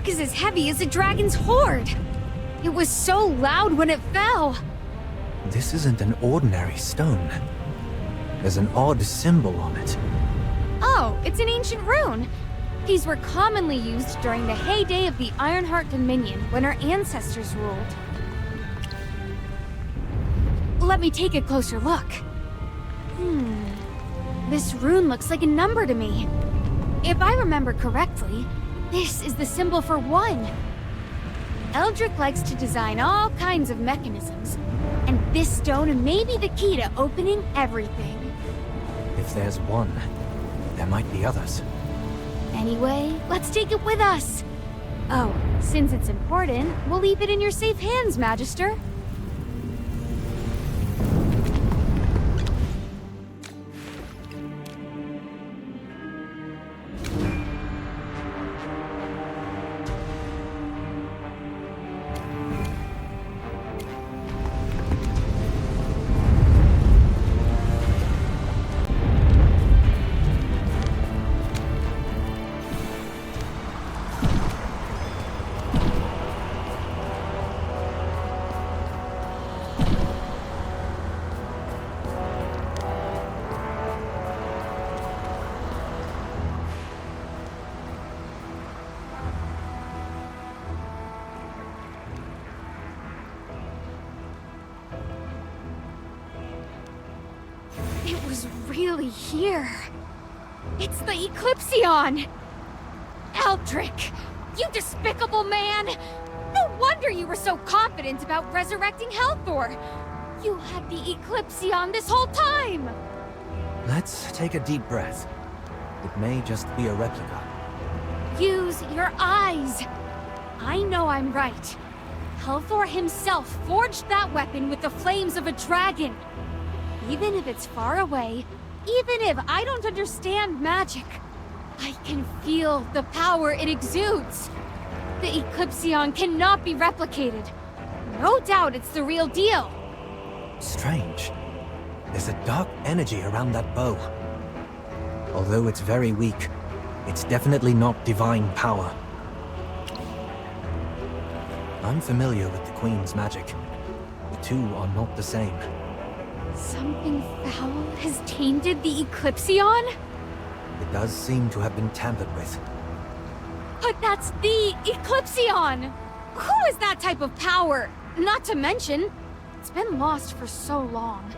Is as heavy as a dragon's hoard. It was so loud when it fell. This isn't an ordinary stone. There's an odd symbol on it. Oh, it's an ancient rune. These were commonly used during the heyday of the Ironheart Dominion when our ancestors ruled. Let me take a closer look. This rune looks like a number to me. If I remember correctly, this is the symbol for 1. Eldrick likes to design all kinds of mechanisms, and this stone may be the key to opening everything. If there's 1, there might be others. Anyway, let's take it with us. Oh, since it's important, we'll leave it in your safe hands, Magister. It was really here. It's the Eclipsion! Eldrick! You despicable man! No wonder you were so confident about resurrecting Helthor! You had the Eclipsion this whole time! Let's take a deep breath. It may just be a replica. Use your eyes! I know I'm right. Helthor himself forged that weapon with the flames of a dragon. Even if it's far away, even if I don't understand magic, I can feel the power it exudes. The Eclipsion cannot be replicated. No doubt it's the real deal. Strange. There's a dark energy around that bow. Although it's very weak, it's definitely not divine power. I'm familiar with the Queen's magic. The two are not the same. Something foul has tainted the Eclipsion? It does seem to have been tampered with. But that's the Eclipsion! Who has that type of power? Not to mention, it's been lost for so long.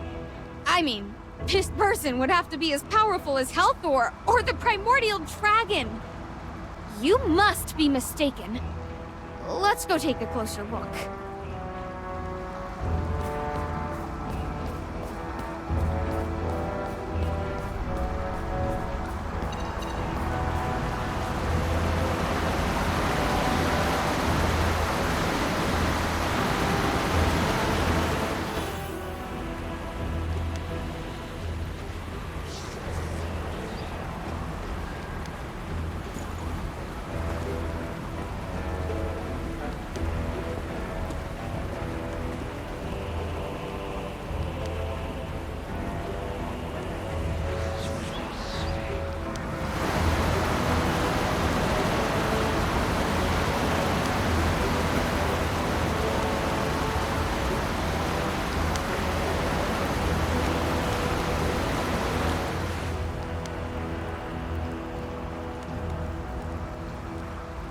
I mean, This person would have to be as powerful as Helthor or the primordial dragon. You must be mistaken. Let's go take a closer look.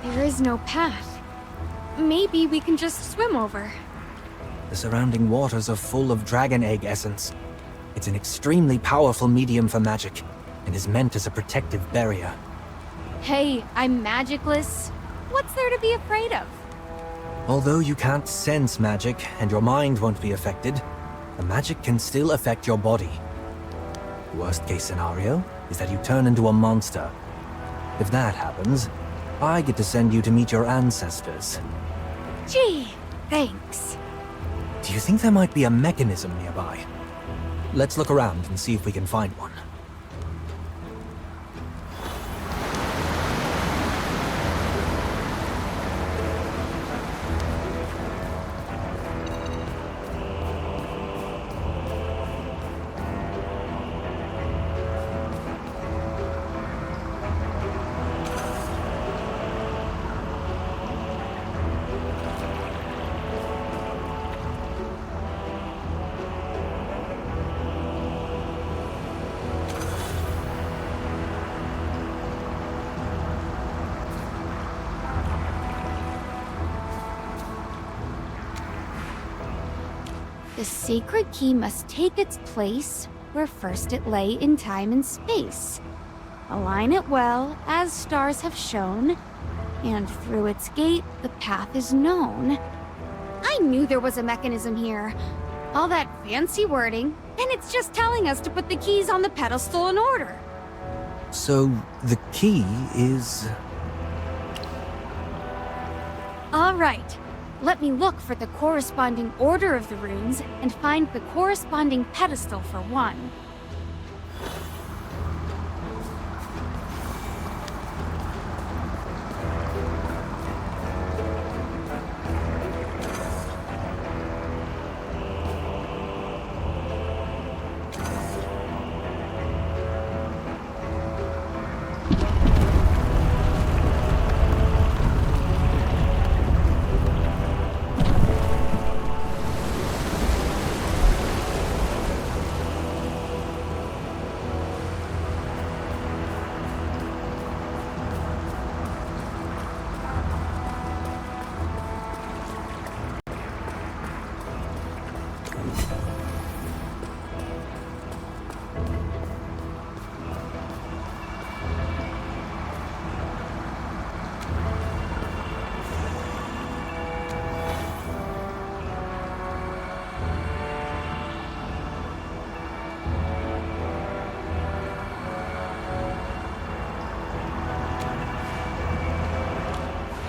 There is no path. Maybe we can just swim over. The surrounding waters are full of dragon egg essence. It's an extremely powerful medium for magic, and is meant as a protective barrier. Hey, I'm magicless. What's there to be afraid of? Although you can't sense magic, and your mind won't be affected, the magic can still affect your body. Worst case scenario is that you turn into a monster. If that happens, I get to send you to meet your ancestors. Gee, thanks. Do you think there might be a mechanism nearby? Let's look around and see if we can find one. The sacred key must take its place where first it lay in time and space. Align it well, as stars have shown, and through its gate the path is known. I knew there was a mechanism here. All that fancy wording, and it's just telling us to put the keys on the pedestal in order. So, the key is... All right. Let me look for the corresponding order of the runes and find the corresponding pedestal for one.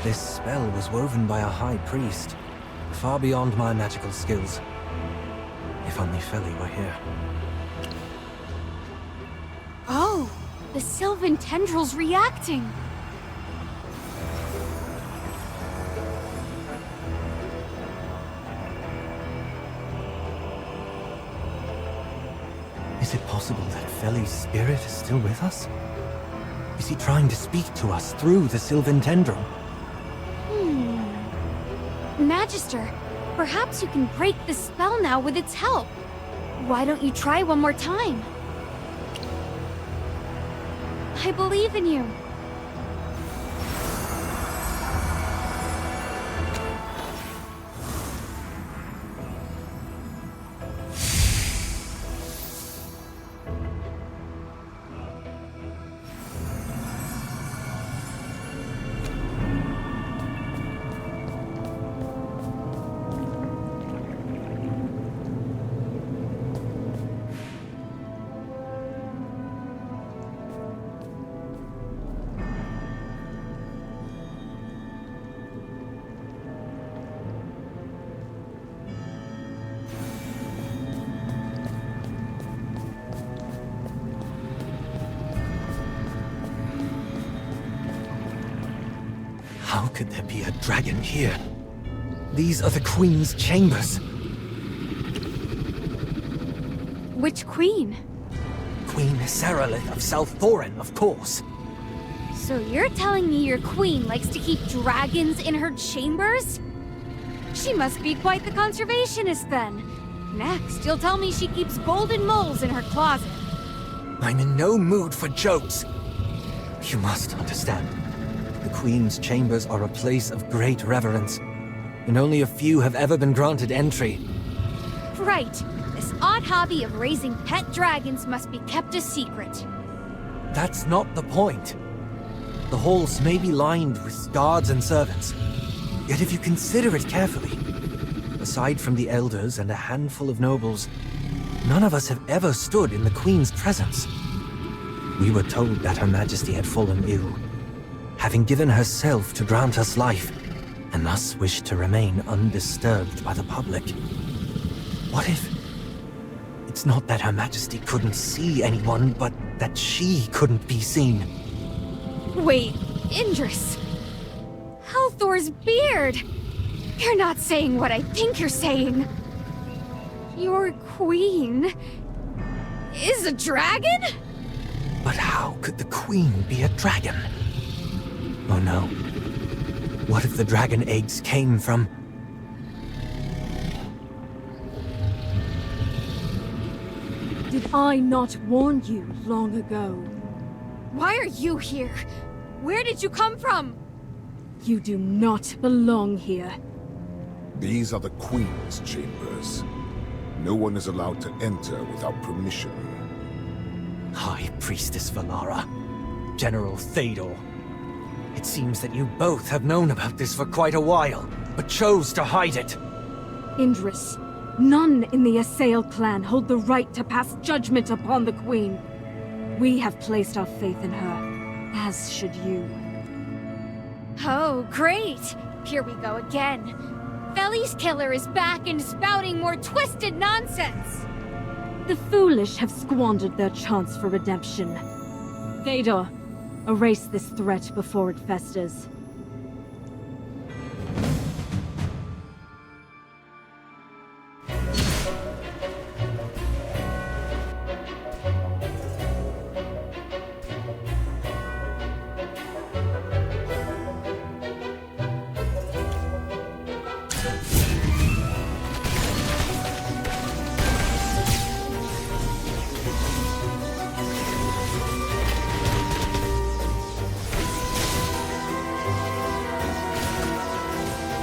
This spell was woven by a high priest, far beyond my magical skills. If only Feli were here. Oh, the Sylvan tendrils reacting. Is it possible that Feli's spirit is still with us? Is he trying to speak to us through the Sylvan tendril? Magister, perhaps you can break the spell now with its help. Why don't you try one more time? I believe in you. How could there be a dragon here? These are the Queen's chambers. Which queen? Queen Seralith of South Thorin, of course. So you're telling me your queen likes to keep dragons in her chambers? She must be quite the conservationist then. Next, you'll tell me she keeps golden moles in her closet. I'm in no mood for jokes. You must understand. The Queen's chambers are a place of great reverence, and only a few have ever been granted entry. Right. This odd hobby of raising pet dragons must be kept a secret. That's not the point. The halls may be lined with guards and servants, yet if you consider it carefully, aside from the elders and a handful of nobles, none of us have ever stood in the Queen's presence. We were told that Her Majesty had fallen ill, having given herself to grant us life, and thus wished to remain undisturbed by the public. What if it's not that Her Majesty couldn't see anyone, but that she couldn't be seen? Wait, Indris. Halthor's beard! You're not saying what I think you're saying. Your queen is a dragon? But how could the Queen be a dragon? Oh no. What if the dragon eggs came from... Did I not warn you long ago? Why are you here? Where did you come from? You do not belong here. These are the Queen's chambers. No one is allowed to enter without permission. High Priestess Valara, General Théodore. It seems that you both have known about this for quite a while, but chose to hide it. Indris, none in the Assail clan hold the right to pass judgment upon the Queen. We have placed our faith in her, as should you. Oh, great! Here we go again. Feli's killer is back and spouting more twisted nonsense! The foolish have squandered their chance for redemption. Théodore, erase this threat before it festers.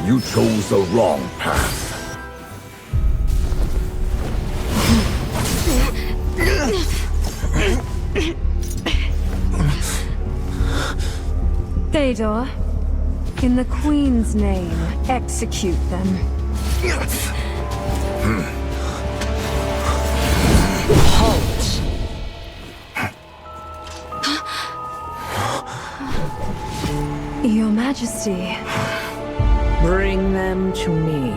You chose the wrong path. Théodore, in the Queen's name, execute them. Halt! Your Majesty. Bring them to me.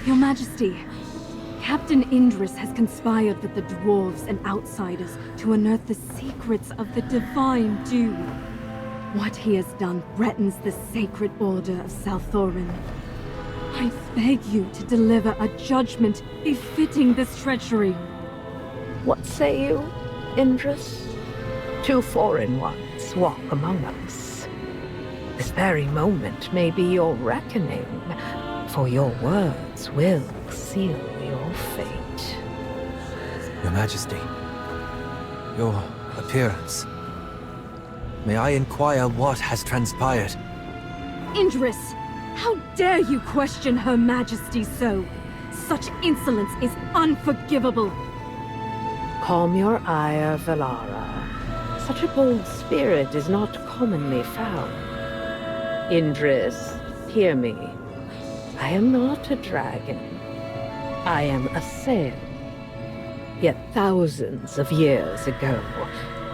Your Majesty, Captain Indris has conspired with the dwarves and outsiders to unearth the secrets of the Divine Dew. What he has done threatens the sacred order of South Thorin. I beg you to deliver a judgment befitting this treachery. What say you, Indris? Two foreign ones walk among us. This very moment may be your reckoning, for your words will seal your fate. Your Majesty, your appearance. May I inquire what has transpired? Indris, how dare you question Her Majesty so? Such insolence is unforgivable. Calm your ire, Valara. Such a bold spirit is not commonly found. Indris, hear me. I am not a dragon. I am a sail. Yet thousands of years ago,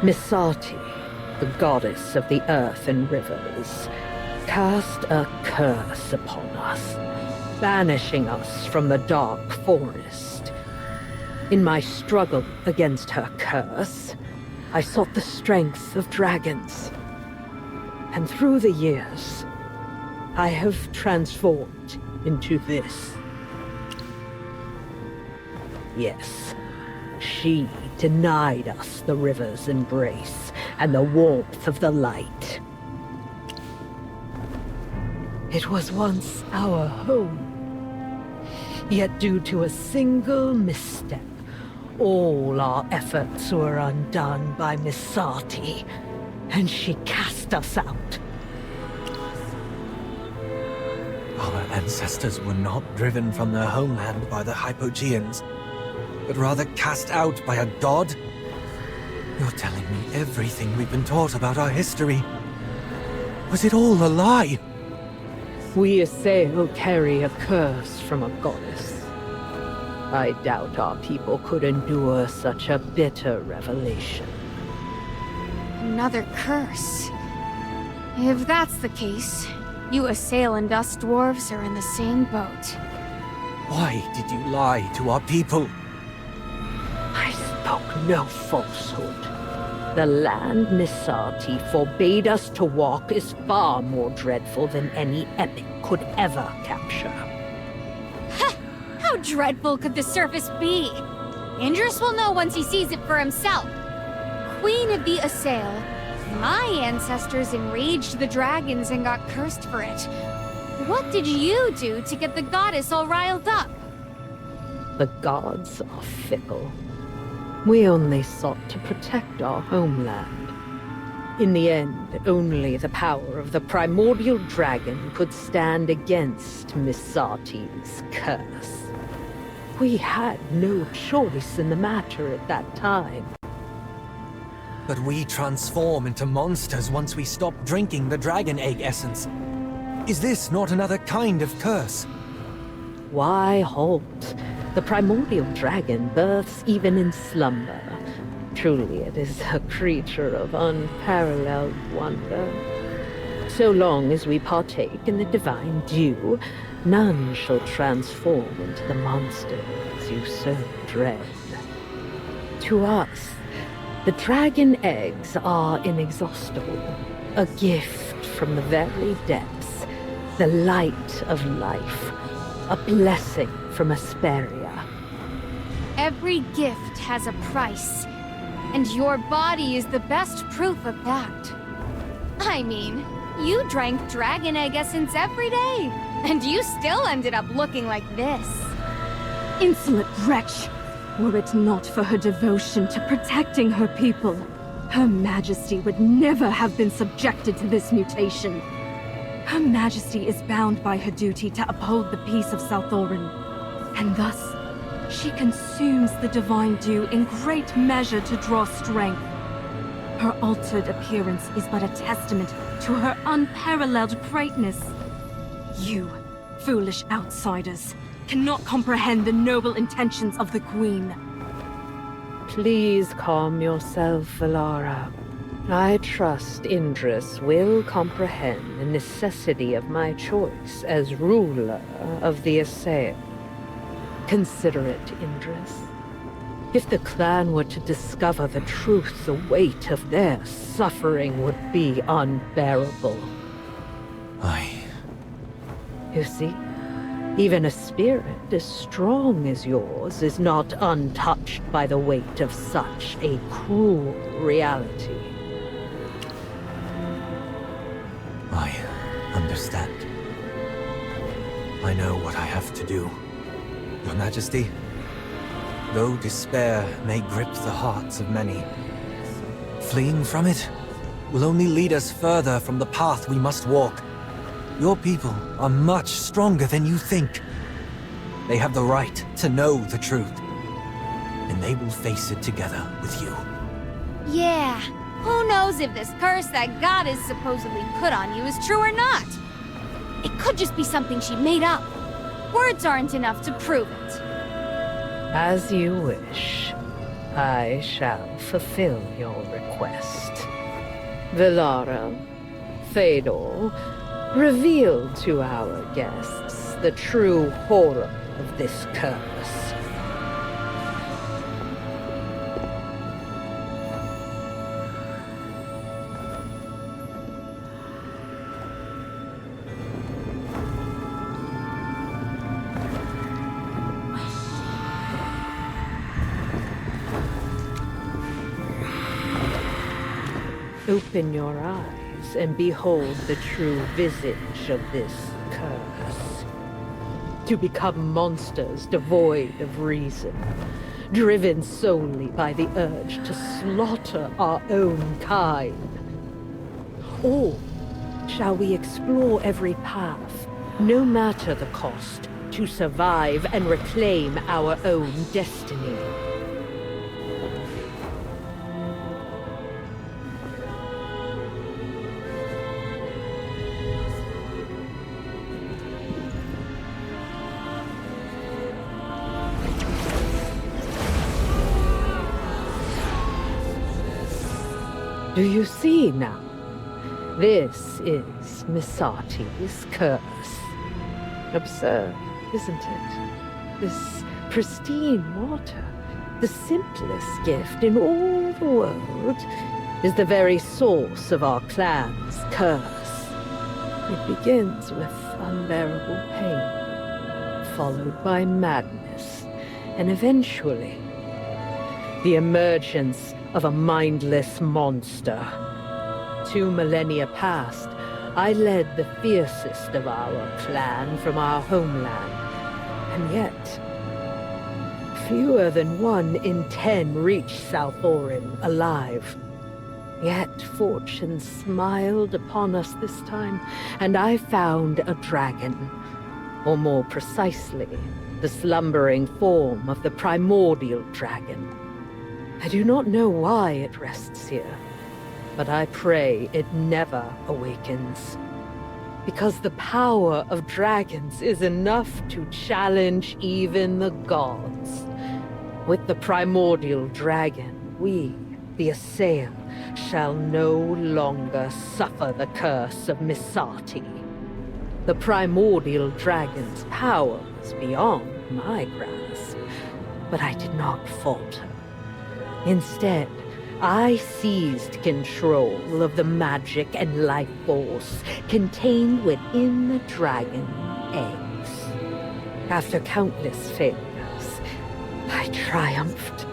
Misati, the goddess of the earth and rivers, cast a curse upon us, banishing us from the dark forest. In my struggle against her curse, I sought the strength of dragons. And through the years, I have transformed into this. Yes, she denied us the river's embrace and the warmth of the light. It was once our home. Yet due to a single misstep, all our efforts were undone by Missati, and she cast us out. Our ancestors were not driven from their homeland by the Hypogeans, but rather cast out by a god? You're telling me everything we've been taught about our history. Was it all a lie? We assail carry a curse from a goddess. I doubt our people could endure such a bitter revelation. Another curse. If that's the case, you Assail and us dwarves are in the same boat. Why did you lie to our people? I spoke no falsehood. The land Missati forbade us to walk is far more dreadful than any epic could ever capture. Ha! How dreadful could the surface be? Indris will know once he sees it for himself. Queen of the Assail, my ancestors enraged the dragons and got cursed for it. What did you do to get the goddess all riled up? The gods are fickle. We only sought to protect our homeland. In the end, only the power of the primordial dragon could stand against Missati's curse. We had no choice in the matter at that time. But we transform into monsters once we stop drinking the dragon egg essence. Is this not another kind of curse? Why halt? The primordial dragon births even in slumber. Truly, it is a creature of unparalleled wonder. So long as we partake in the divine dew, none shall transform into the monsters you so dread. To us, the dragon eggs are inexhaustible, a gift from the very depths, the light of life, a blessing from Asperia. Every gift has a price, and your body is the best proof of that. I mean, you drank dragon egg essence every day, and you still ended up looking like this. Insolent wretch! Were it not for her devotion to protecting her people, Her Majesty would never have been subjected to this mutation. Her Majesty is bound by her duty to uphold the peace of Southoran, and thus, she consumes the divine dew in great measure to draw strength. Her altered appearance is but a testament to her unparalleled greatness. You, foolish outsiders, cannot comprehend the noble intentions of the Queen. Please calm yourself, Valara. I trust Indris will comprehend the necessity of my choice as ruler of the Assail. Consider it, Indris. If the clan were to discover the truth, the weight of their suffering would be unbearable. You see, even a spirit as strong as yours is not untouched by the weight of such a cruel reality. I understand. I know what I have to do. Your Majesty, though despair may grip the hearts of many, fleeing from it will only lead us further from the path we must walk. Your people are much stronger than you think. They have the right to know the truth, and they will face it together with you. Yeah, who knows if this curse that goddess supposedly put on you is true or not? It could just be something she made up. Words aren't enough to prove it. As you wish. I shall fulfill your request. Valara, Fedor, Reveal to our guests the true horror of this curse. Open your eyes and behold the true visage of this curse. To become monsters devoid of reason, driven solely by the urge to slaughter our own kind. Or shall we explore every path, no matter the cost, to survive and reclaim our own destiny? Do you see now? This is Misati's curse. Absurd, isn't it? This pristine water, the simplest gift in all the world, is the very source of our clan's curse. It begins with unbearable pain, followed by madness, and eventually the emergence of a mindless monster. 2 millennia past, I led the fiercest of our clan from our homeland, and yet fewer than 1 in 10 reached South Orin alive. Yet fortune smiled upon us this time, and I found a dragon, or more precisely, the slumbering form of the primordial dragon. I do not know why it rests here, but I pray it never awakens. Because the power of dragons is enough to challenge even the gods. With the primordial dragon, we, the Assail, shall no longer suffer the curse of Misati. The primordial dragon's power was beyond my grasp, but I did not falter. Instead, I seized control of the magic and life force contained within the dragon eggs. After countless failures, I triumphed.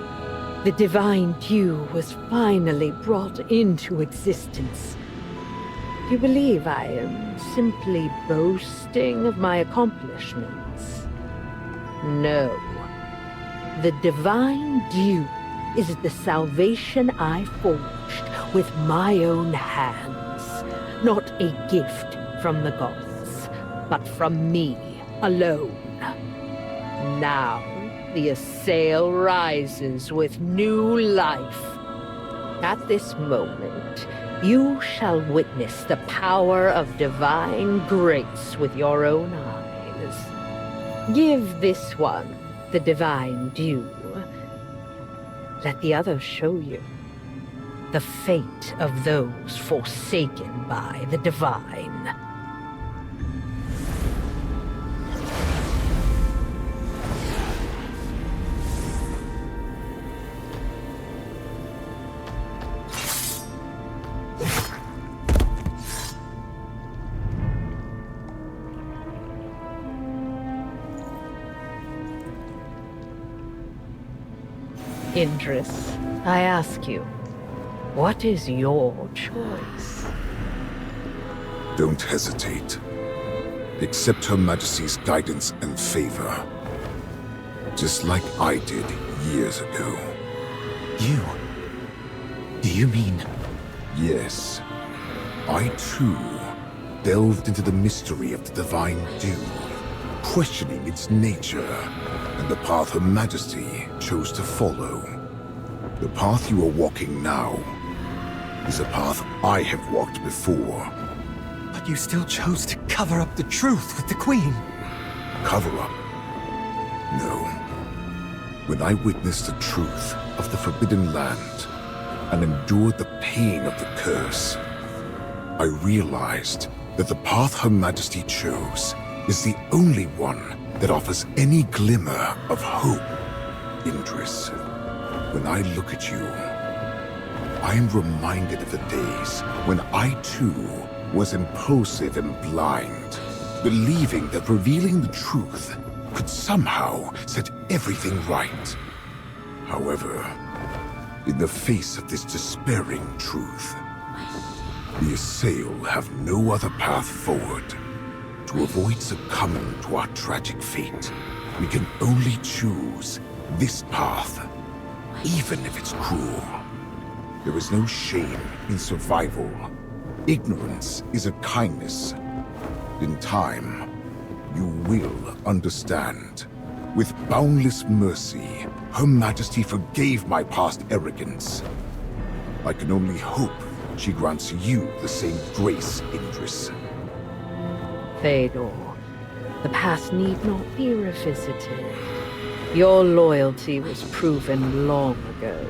The divine dew was finally brought into existence. You believe I am simply boasting of my accomplishments? No. The divine dew is the salvation I forged with my own hands. Not a gift from the gods, but from me alone. Now, the Assail rises with new life. At this moment, you shall witness the power of divine grace with your own eyes. Give this one the divine dew. Let the others show you the fate of those forsaken by the divine. Idris, I ask you, what is your choice? Don't hesitate. Accept Her Majesty's guidance and favor. Just like I did years ago. You? Do you mean? Yes. I too delved into the mystery of the divine dew, questioning its nature and the path Her Majesty chose to follow. The path you are walking now is a path I have walked before. But you still chose to cover up the truth with the Queen. Cover up? No. When I witnessed the truth of the Forbidden Land and endured the pain of the curse, I realized that the path Her Majesty chose is the only one that offers any glimmer of hope, Indris. When I look at you, I am reminded of the days when I too was impulsive and blind, believing that revealing the truth could somehow set everything right. However, in the face of this despairing truth, the Assail have no other path forward. To avoid succumbing to our tragic fate, we can only choose this path, even if it's cruel. There is no shame in survival. Ignorance is a kindness. In time, you will understand. With boundless mercy, Her Majesty forgave my past arrogance. I can only hope she grants you the same grace, Indris. Fedor, the past need not be revisited. Your loyalty was proven long ago.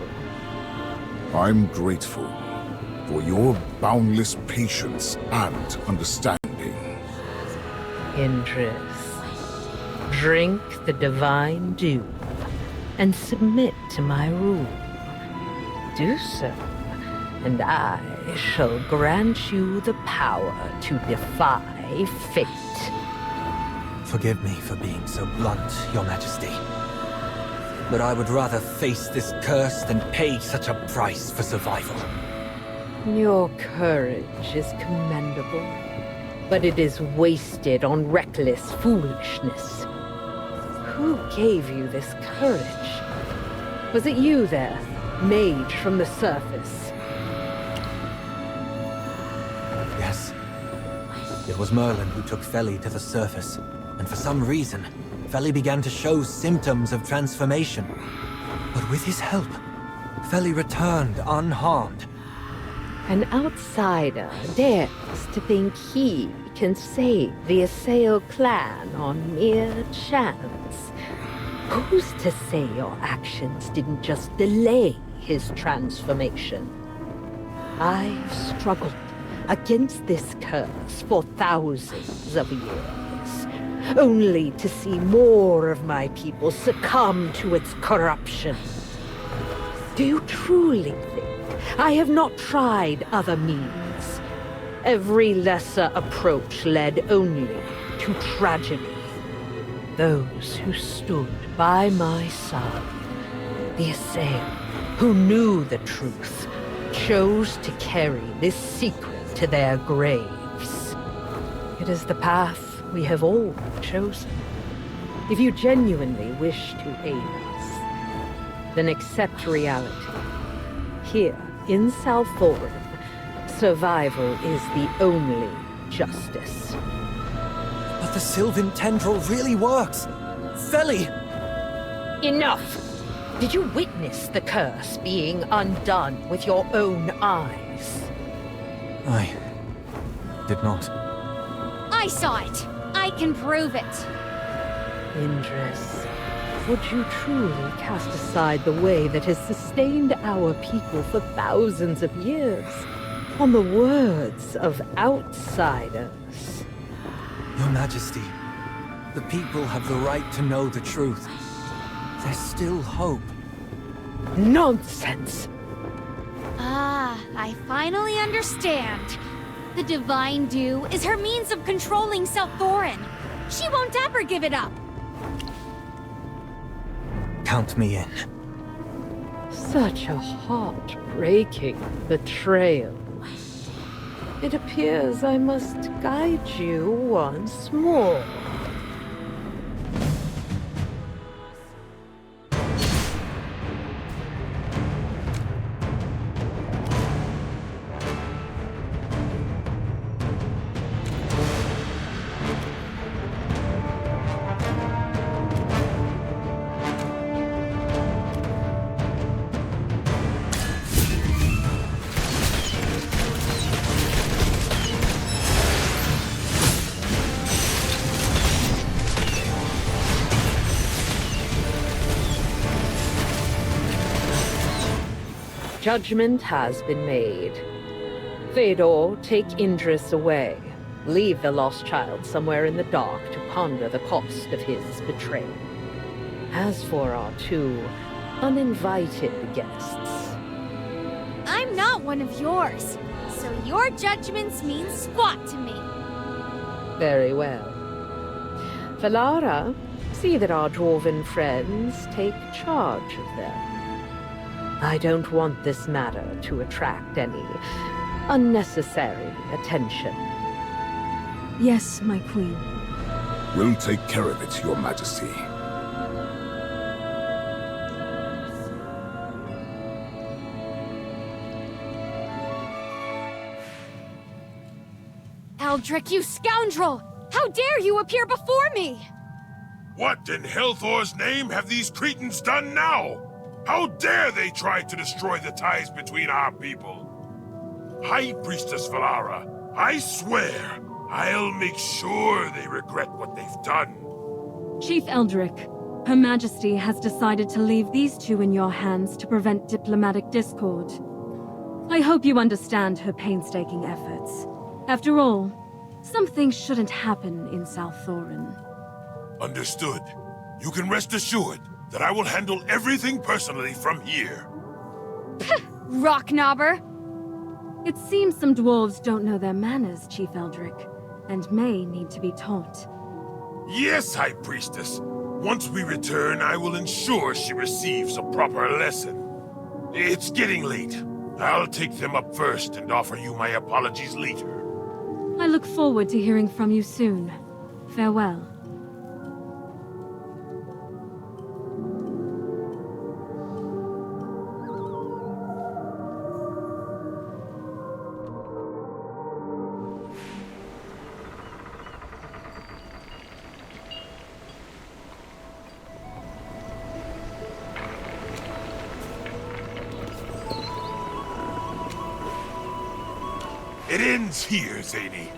I'm grateful for your boundless patience and understanding. Indris, drink the divine dew and submit to my rule. Do so, and I shall grant you the power to defy fate. Forgive me for being so blunt, Your Majesty. But I would rather face this curse than pay such a price for survival. Your courage is commendable, but it is wasted on reckless foolishness. Who gave you this courage? Was it you there, mage from the surface? Yes. It was Merlin who took Feli to the surface, and for some reason, Feli began to show symptoms of transformation. But with his help, Feli returned unharmed. An outsider dares to think he can save the Assail clan on mere chance. Who's to say your actions didn't just delay his transformation? I've struggled against this curse for thousands of years, only to see more of my people succumb to its corruption. Do you truly think I have not tried other means? Every lesser approach led only to tragedy. Those who stood by my side, the Assail, who knew the truth, chose to carry this secret to their graves. It is the path we have all chosen. If you genuinely wish to aid us, then accept reality. Here, in Salthorin, survival is the only justice. But the Sylvan Tendril really works! Feli! Enough! Did you witness the curse being undone with your own eyes? I did not. I saw it. I can prove it. Indris, would you truly cast aside the way that has sustained our people for thousands of years on the words of outsiders? Your Majesty, the people have the right to know the truth. There's still hope. Nonsense! Ah, I finally understand. The Divine Dew is her means of controlling Salthorin. She won't ever give it up. Count me in. Such a heart-breaking betrayal. It appears I must guide you once more. Judgment has been made. Fedor, take Indris away, Leave the lost child somewhere in the dark to ponder the cost of his betrayal. As for our two uninvited guests... I'm not one of yours, so your judgments mean squat to me. Very well. Valara, see that our dwarven friends take charge of them. I don't want this matter to attract any unnecessary attention. Yes, my queen. We'll take care of it, Your Majesty. Eldrick, you scoundrel! How dare you appear before me? What in Helthor's name have these Cretans done now? How dare they try to destroy the ties between our people? High Priestess Valara, I swear, I'll make sure they regret what they've done. Chief Eldrick, Her Majesty has decided to leave these two in your hands to prevent diplomatic discord. I hope you understand her painstaking efforts. After all, some things shouldn't happen in South Thorin. Understood. You can rest assured that I will handle everything personally from here. Rocknobber! It seems some dwarves don't know their manners, Chief Eldrick, and may need to be taught. Yes, High Priestess. Once we return, I will ensure she receives a proper lesson. It's getting late. I'll take them up first and offer you my apologies later. I look forward to hearing from you soon. Farewell. It ends here, Zany.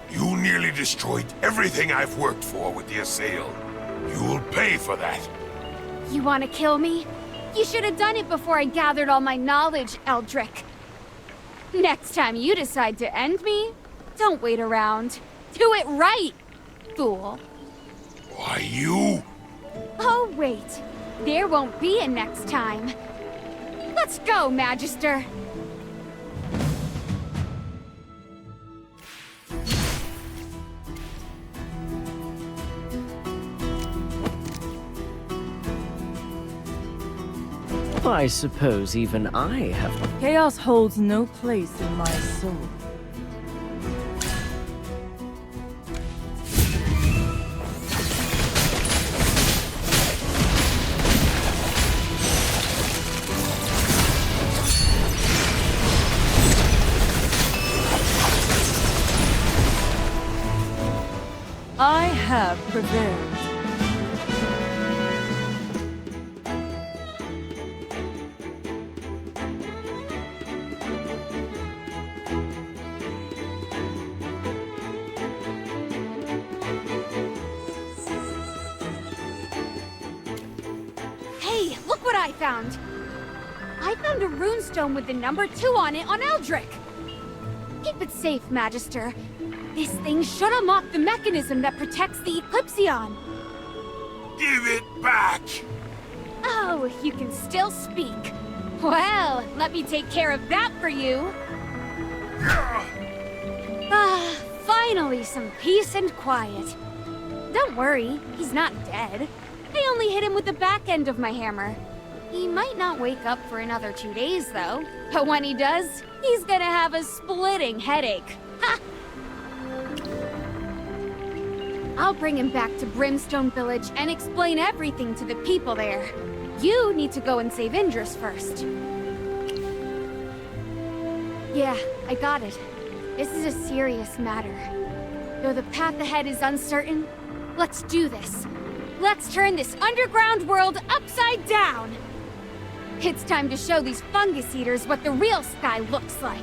You nearly destroyed everything I've worked for with the Assail. You'll pay for that. You want to kill me? You should have done it before I gathered all my knowledge, Eldrick. Next time you decide to end me, don't wait around. Do it right, fool. Why, you... Oh, wait. There won't be a next time. Let's go, Magister. I suppose even I have... Chaos holds no place in my soul. I have prevailed. Hey, look what I found! I found a runestone with the number 2 on it on Eldrick! Keep it safe, Magister. This thing should unlock the mechanism that protects the Eclipsion. Give it back! Oh, you can still speak. Well, let me take care of that for you. Ah, finally some peace and quiet. Don't worry, he's not dead. I only hit him with the back end of my hammer. He might not wake up for another 2 days, though. But when he does, he's gonna have a splitting headache. Ha! I'll bring him back to Brimstone Village and explain everything to the people there. You need to go and save Indris first. Yeah, I got it. This is a serious matter. Though the path ahead is uncertain, let's do this. Let's turn this underground world upside down! It's time to show these fungus eaters what the real sky looks like.